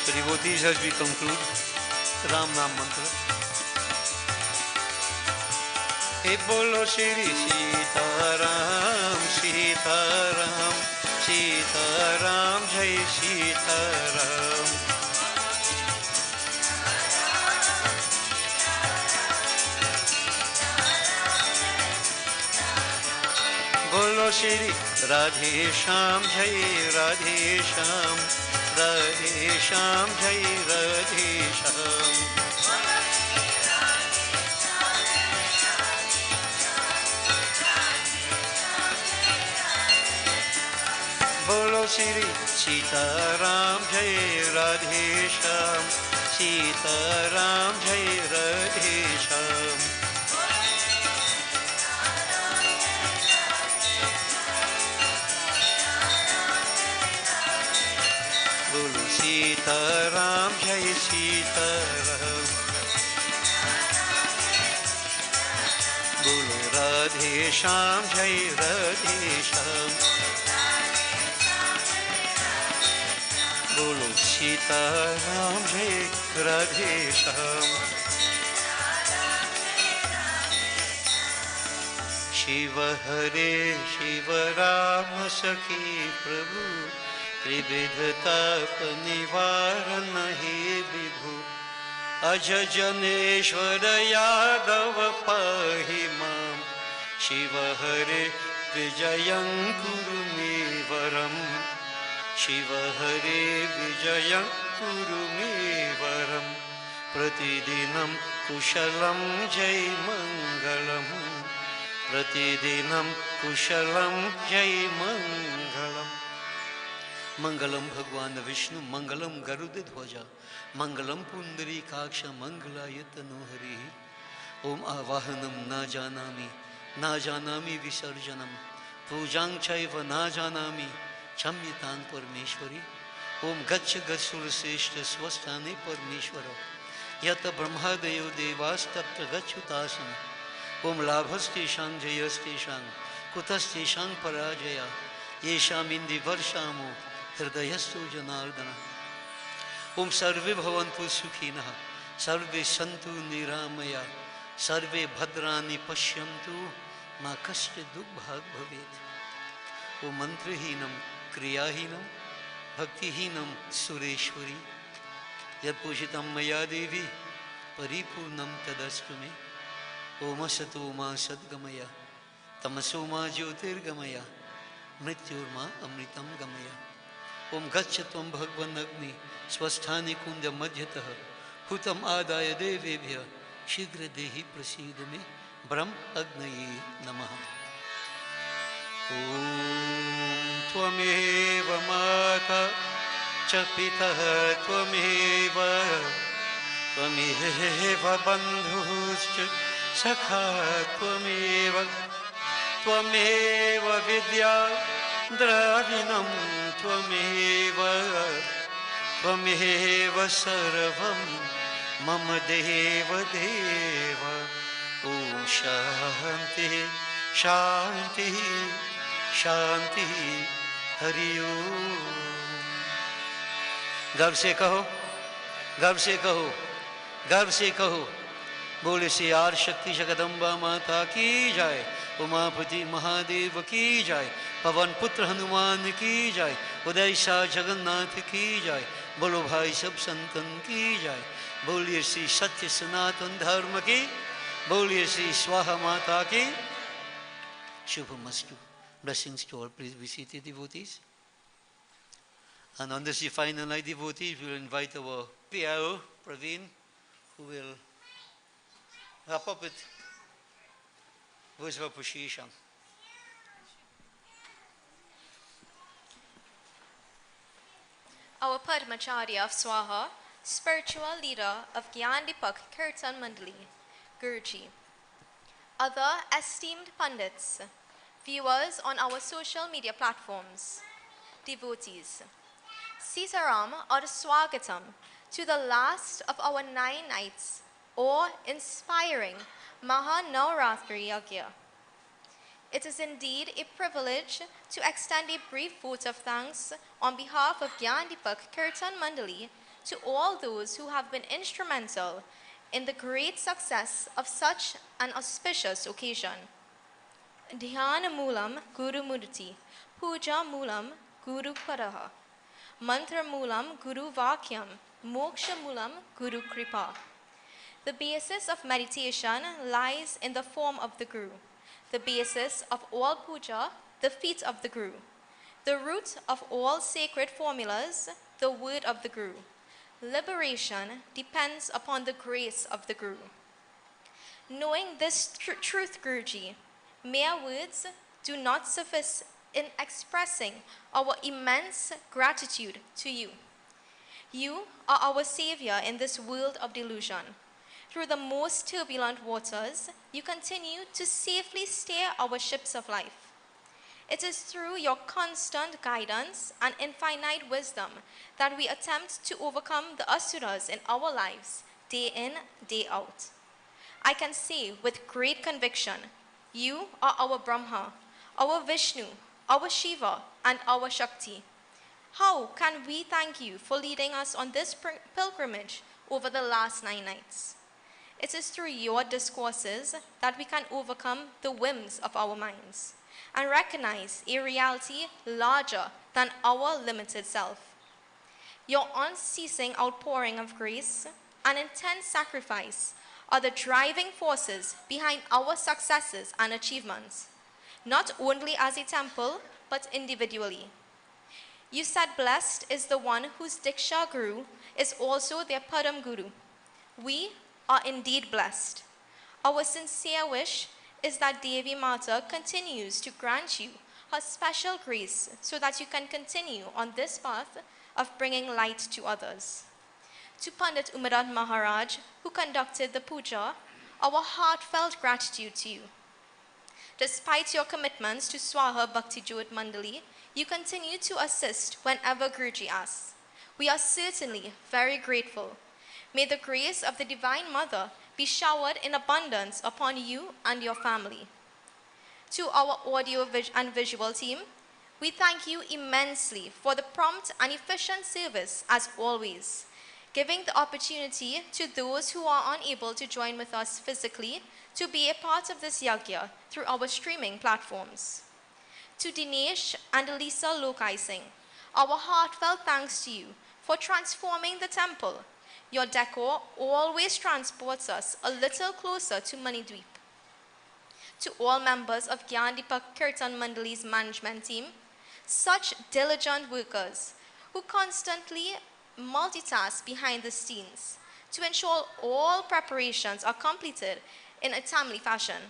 So devotees, as we conclude Ram नाम मंत्र हे बोलो श्री सीताराम सीताराम सीताराम जय सीताराम बोलो श्री राधे श्याम जय राधे श्याम राधे श्याम जय राधे श्याम बोलो श्री सीताराम जय राधे श्याम सीताराम जय राधे श्याम बोलो सीताराम जय सीताराम बोलो राधे श्याम जय राधे श्याम बोलो सीताराम जय राधे श्याम शिव हरे शिव राम सखी प्रभु त्रिविधताप निवारण हे विभु अज जनेश्वर यादव पाहि मां शिव हरे विजयं कुरु मे वरम् शिव हरे विजयं कुरु मे वरम् प्रतिदिनं कुशलं जय मङ्गलम् प्रतिदिनं कुशलं जय मङ्गलम् मंगलम भगवान विष्णु मंगलम गरुड़ध्वज मंगलम पुंडरीकाक्ष मंगलायतनो हरि ओम आवाहनम न जानामि विसर्जनम पूजां चैव न जानामि क्षम्यतां परमेश्वरी ओम गच्छ गच्छुरश्रेष्ठ स्वस्थाने परमेश्वर यत ब्रह्मादयो देवास्तत्र गच्छुतासन ओम लाभस्तेषां जयस्तेषां कुतस्तेषां पराजया येषामिन्दी वर्षामो हृदयस्तु जनार्दन ओम सर्वे भवन्तु सुखिनः सर्वे सन्तु निरामया सर्वे भद्राणि पश्यन्तु मा कश्चित् दुःखभाग् भवेत् ओम मंत्रहीनं क्रियाहीनं भक्तिहीनं सुरेश्वरी यत्पूजितं मया देवी परिपूर्णं तदस्तु मे ओम असतो मा सद्गमय तमसो मा ज्योतिर्गमय मृत्युर्मा अमृतं गमय ओम गच्छ त्वं भगवन् अग्नि स्वस्थानि कुंज मध्यतः हुतम् आदाय देवेभ्यः शीघ्र देहि प्रसीद मे ब्रह्म अग्नये नमः ओम त्वमेव माता च पितः त्वमेव त्वमेव बन्धुश्च सखा त्वमेव त्वमेव विद्या द्रविणं त्वमेव त्वमेव सर्वं मम देव देव ॐ शान्तिः शान्तिः शान्तिः हरि ओम गर्व से कहो गर्व से कहो गर्व से कहो बोले से यार शक्ति जगदम्बा माता की जाए उमापति महादेव की जाए पवन पुत्र हनुमान की जाए उदय शाह जगन्नाथ की जाए बोलो भाई सब संतन की जाए बोलिए श्री सत्य सनातन धर्म की बोलिए श्री स्वाहा माता की शुभमस्तु blessings to all please be seated devotees and on this final night devotees we will invite our PRO Praveen who will wrap up with words of appreciation. Our Padmacharya of Swaha, spiritual leader of Gyandipak Kirtan Mandali, Guruji. Other esteemed pundits, viewers on our social media platforms, devotees. Sitaram or Swagatam to the last of our 9 nights or inspiring Maha Navratri Yagya. It is indeed a privilege to extend a brief vote of thanks on behalf of Gyandipak Kirtan Mandali to all those who have been instrumental in the great success of such an auspicious occasion. Dhyana Moolam Guru Murti, Puja Moolam Guru Paraha, Mantra Moolam Guru Vakyam, Moksha Moolam Guru Kripa. The basis of meditation lies in the form of the Guru. The basis of all puja, the feet of the Guru. The root of all sacred formulas, the word of the Guru. Liberation depends upon the grace of the Guru. Knowing this truth, Guruji, mere words do not suffice in expressing our immense gratitude to you. You are our savior in this world of delusion. Through the most turbulent waters, you continue to safely steer our ships of life. It is through your constant guidance and infinite wisdom that we attempt to overcome the asuras in our lives, day in, day out. I can say with great conviction, you are our Brahma, our Vishnu, our Shiva, and our Shakti. How can we thank you for leading us on this pilgrimage over the last 9 nights? It is through your discourses that we can overcome the whims of our minds and recognize a reality larger than our limited self. Your unceasing outpouring of grace and intense sacrifice are the driving forces behind our successes and achievements, not only as a temple, but individually. You said blessed is the one whose Diksha Guru is also their Param Guru. We are indeed blessed. Our sincere wish is that Devi Mata continues to grant you her special grace so that you can continue on this path of bringing light to others. To Pandit Umarat Maharaj, who conducted the puja, our heartfelt gratitude to you. Despite your commitments to Swaha Bhakti Jyot Mandali, you continue to assist whenever Guruji asks. We are certainly very grateful. May the grace of the Divine Mother be showered in abundance upon you and your family. To our audio and visual team, we thank you immensely for the prompt and efficient service as always, giving the opportunity to those who are unable to join with us physically to be a part of this Yagya through our streaming platforms. To Dinesh and Elisa Lokaising, our heartfelt thanks to you for transforming the temple. Your decor always transports us a little closer to Manidweep. To all members of Gyan Deepak Kirtan Mandali's management team, such diligent workers who constantly multitask behind the scenes to ensure all preparations are completed in a timely fashion.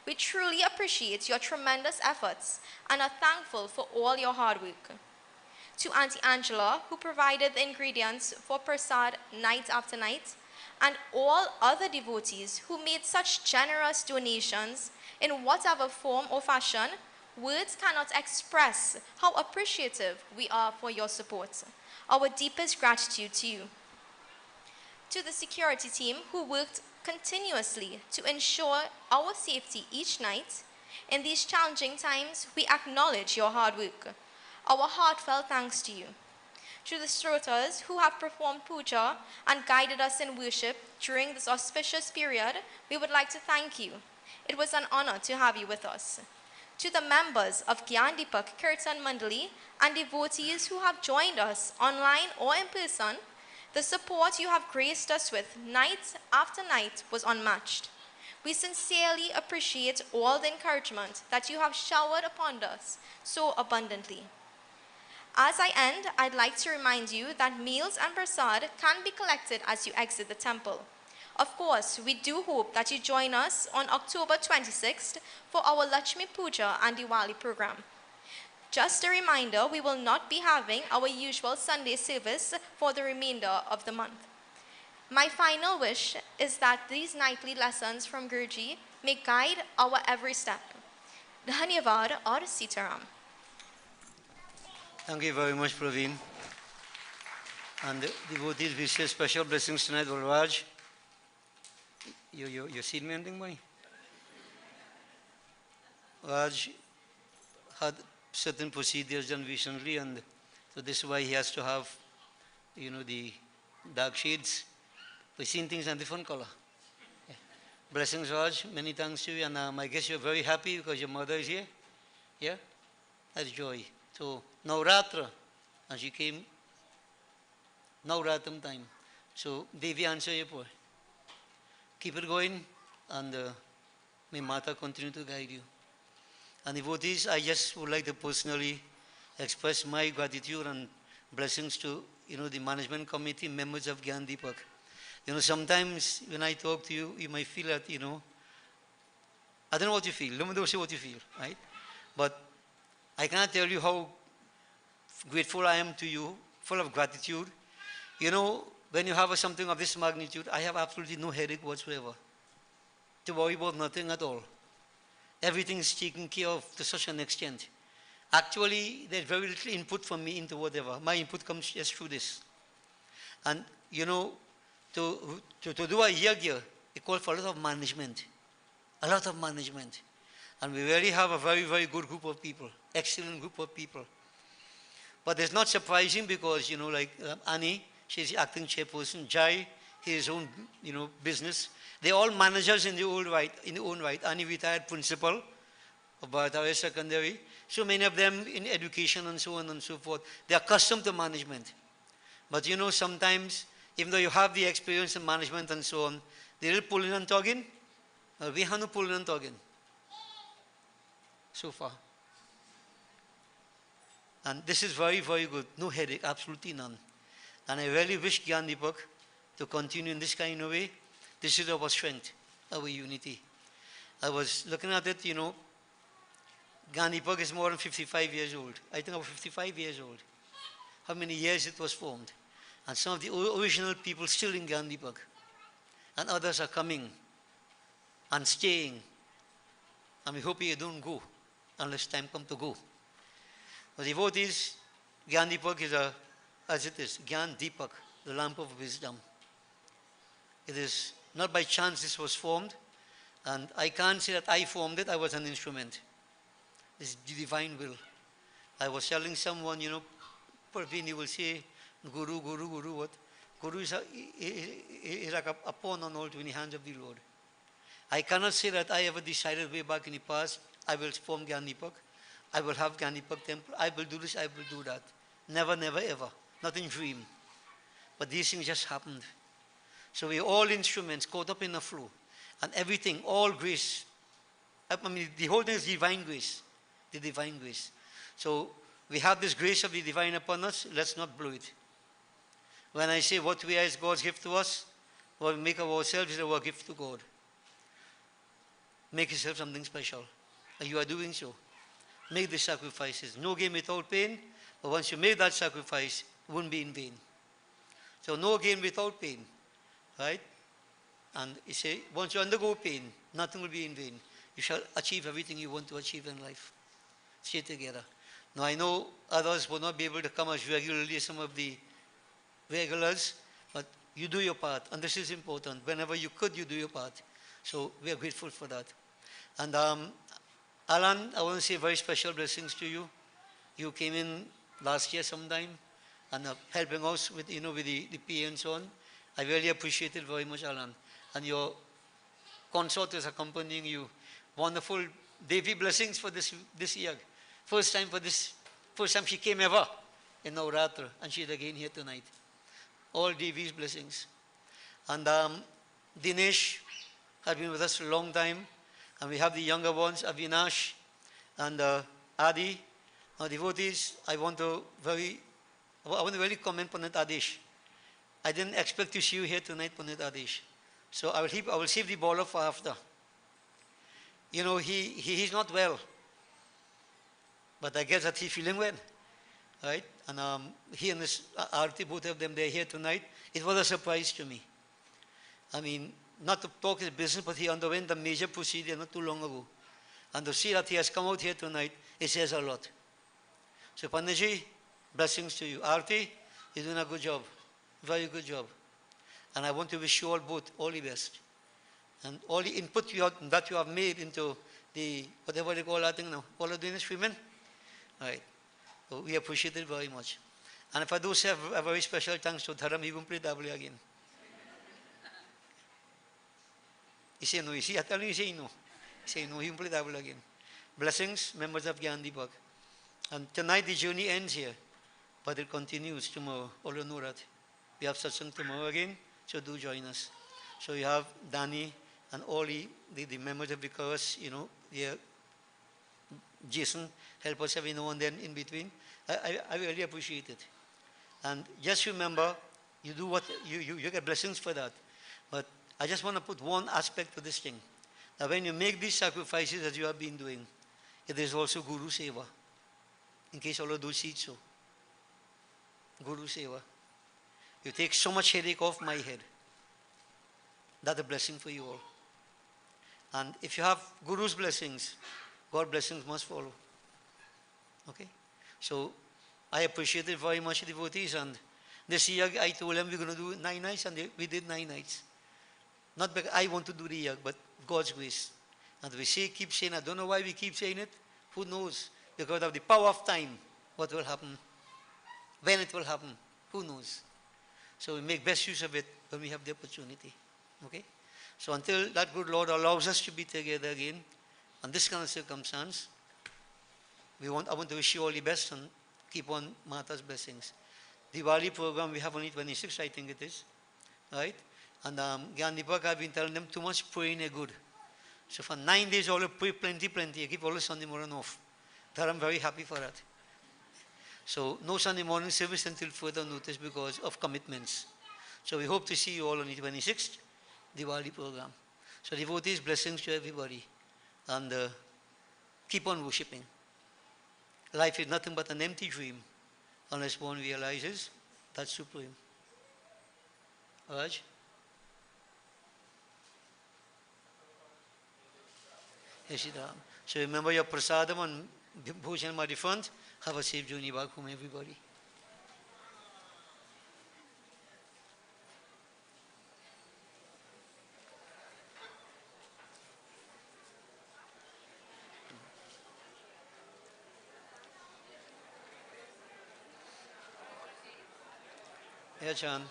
We truly appreciate your tremendous efforts and are thankful for all your hard work. To Auntie Angela, who provided the ingredients for Prasad night after night, and all other devotees who made such generous donations in whatever form or fashion, words cannot express how appreciative we are for your support. Our deepest gratitude to you. To the security team who worked continuously to ensure our safety each night, in these challenging times, we acknowledge your hard work. Our heartfelt thanks to you. To the Srotas who have performed puja and guided us in worship during this auspicious period, we would like to thank you. It was an honor to have you with us. To the members of Gyan Deepak Kirtan Mandali and devotees who have joined us online or in person, the support you have graced us with night after night was unmatched. We sincerely appreciate all the encouragement that you have showered upon us so abundantly. As I end, I'd like to remind you that meals and prasad can be collected as you exit the temple. Of course, we do hope that you join us on October 26th for our Lakshmi Puja and Diwali program. Just a reminder, we will not be having our usual Sunday service for the remainder of the month. My final wish is that these nightly lessons from Guruji may guide our every step. Dhanyavad aur Sitaram. Thank you very much, Praveen. And the devotees wish you special blessings tonight, Raj. You seen me anything, boy? Raj had certain procedures done recently, and so this is why he has to have, the dark shades. We've seen things in different color. Yeah. Blessings, Raj. Many thanks to you, and I guess you're very happy because your mother is here. Yeah, that's joy. So Nav Raatri, and she came Navratram time. So Devi, answer your prayer. Keep it going, and may Mata continue to guide you. And devotees, I just would like to personally express my gratitude and blessings to the management committee, members of Gyan Deepak. Sometimes when I talk to you, you might feel that I don't know what you feel. Let me say what you feel, right? But I cannot tell you how grateful I am to you, full of gratitude. When you have something of this magnitude, I have absolutely no headache whatsoever. To worry about nothing at all. Everything is taken care of to such an extent. Actually, there's very little input from me into whatever. My input comes just through this. And, to do a yagya, it calls for a lot of management. A lot of management. And we really have a very, very good group of people. Excellent group of people. But it's not surprising because, Annie, she's the acting chairperson. Jai, his own, business. They're all managers in their own right. Annie, retired principal of Bharataya Secondary. So many of them in education and so on and so forth. They're accustomed to management. But sometimes, even though you have the experience in management and so on, they will pull in and tugging. We have no pull in and tugging. So far. And this is very, very good. No headache, absolutely none. And I really wish Gyan Deepak to continue in this kind of way. This is our strength, our unity. I was looking at it, Gyan Deepak is more than 55 years old. I think I was 55 years old. How many years it was formed. And some of the original people still in Gyan Deepak. And others are coming and staying. And we hope you don't go unless time comes to go. The devotees, Gyan Deepak is as it is, Gyan Deepak, the lamp of wisdom. It is not by chance this was formed, and I can't say that I formed it, I was an instrument. It's the divine will. I was telling someone, Praveen, you will say, Guru, what? Guru is like a pawn on all 20 hands of the Lord. I cannot say that I ever decided way back in the past, I will form Gyandipak, I will have Gyandipak temple, I will do this, I will do that. Never, never, ever. Not in dream. But these things just happened. So we're all instruments caught up in a flow. And everything, all grace. I mean, the whole thing is divine grace. The divine grace. So we have this grace of the divine upon us, let's not blow it. When I say what we are is God's gift to us, what we make of ourselves is our gift to God. Make yourself something special. And you are doing so. Make the sacrifices. No gain without pain, but once you make that sacrifice, it won't be in vain. So no gain without pain. Right? And you say, once you undergo pain, nothing will be in vain. You shall achieve everything you want to achieve in life. Stay together. Now I know others will not be able to come as regularly as some of the regulars, but you do your part. And this is important. Whenever you could, you do your part. So we are grateful for that. And Alan, I want to say very special blessings to you. You came in last year sometime and helping us with, with the PA and so on. I really appreciate it very much, Alan. And your consort is accompanying you. Wonderful Devi blessings for this year. First time she came ever in Nav Raatri, and she's again here tonight. All Devi's blessings. And Dinesh has been with us for a long time. And we have the younger ones, Avinash and Adi. Now devotees, I want to really comment Pandit Adish. I didn't expect to see you here tonight, Pandit Adish. So I will save the baller for after. He's not well. But I guess that he's feeling well. Right? And he and his Aarti, both of them, they're here tonight. It was a surprise to me. I mean, not to talk his business, but he underwent a major procedure not too long ago. And to see that he has come out here tonight, it says a lot. So Panditji, blessings to you. Aarti, you're doing a good job. Very good job. And I want to wish you all both all the best. And all the input that you have made into the, whatever they call that thing now, all of doing is women. Right. So we appreciate it very much. And if I do say a very special thanks to Dharam, he won't play double again. He said no. I tell him, he said no. He said no, he won't play double again. Blessings, members of Gyandipak. And tonight the journey ends here, but it continues tomorrow. All you know that. We have satsang tomorrow again, so do join us. So you have Danny and all the members of the chorus, Jason, help us every now and then in between. I really appreciate it. And just remember, you do what, you get blessings for that. But I just want to put one aspect to this thing. Now when you make these sacrifices as you have been doing, it is also Guru Seva. In case all of those see it so. Guru Seva. You take so much headache off my head. That's a blessing for you all. And if you have Guru's blessings, God's blessings must follow. Okay? So, I appreciate it very much, devotees. And this year, I told them we're going to do 9 nights, and we did 9 nights. Not because I want to do the year, but God's grace. And we keep saying, I don't know why we keep saying it. Who knows? Because of the power of time, what will happen? When it will happen? Who knows? So we make best use of it when we have the opportunity. Okay? So until that good Lord allows us to be together again, on this kind of circumstance, I want to wish you all the best and keep on Mata's blessings. Diwali program, we have only 26, I think it is. Right? And Gyandipak, I've been telling them too much praying is good. So for 9 days, all pray plenty. I keep all the Sunday morning off. That I'm very happy for that. So no Sunday morning service until further notice because of commitments. So we hope to see you all on the 26th, Diwali program. So devotees, blessings to everybody. And keep on worshipping. Life is nothing but an empty dream unless one realizes that's supreme. Raj? Yes, so remember your prasadam and bhojan at the front. Have a safe journey back home, everybody. Yeah, Chan.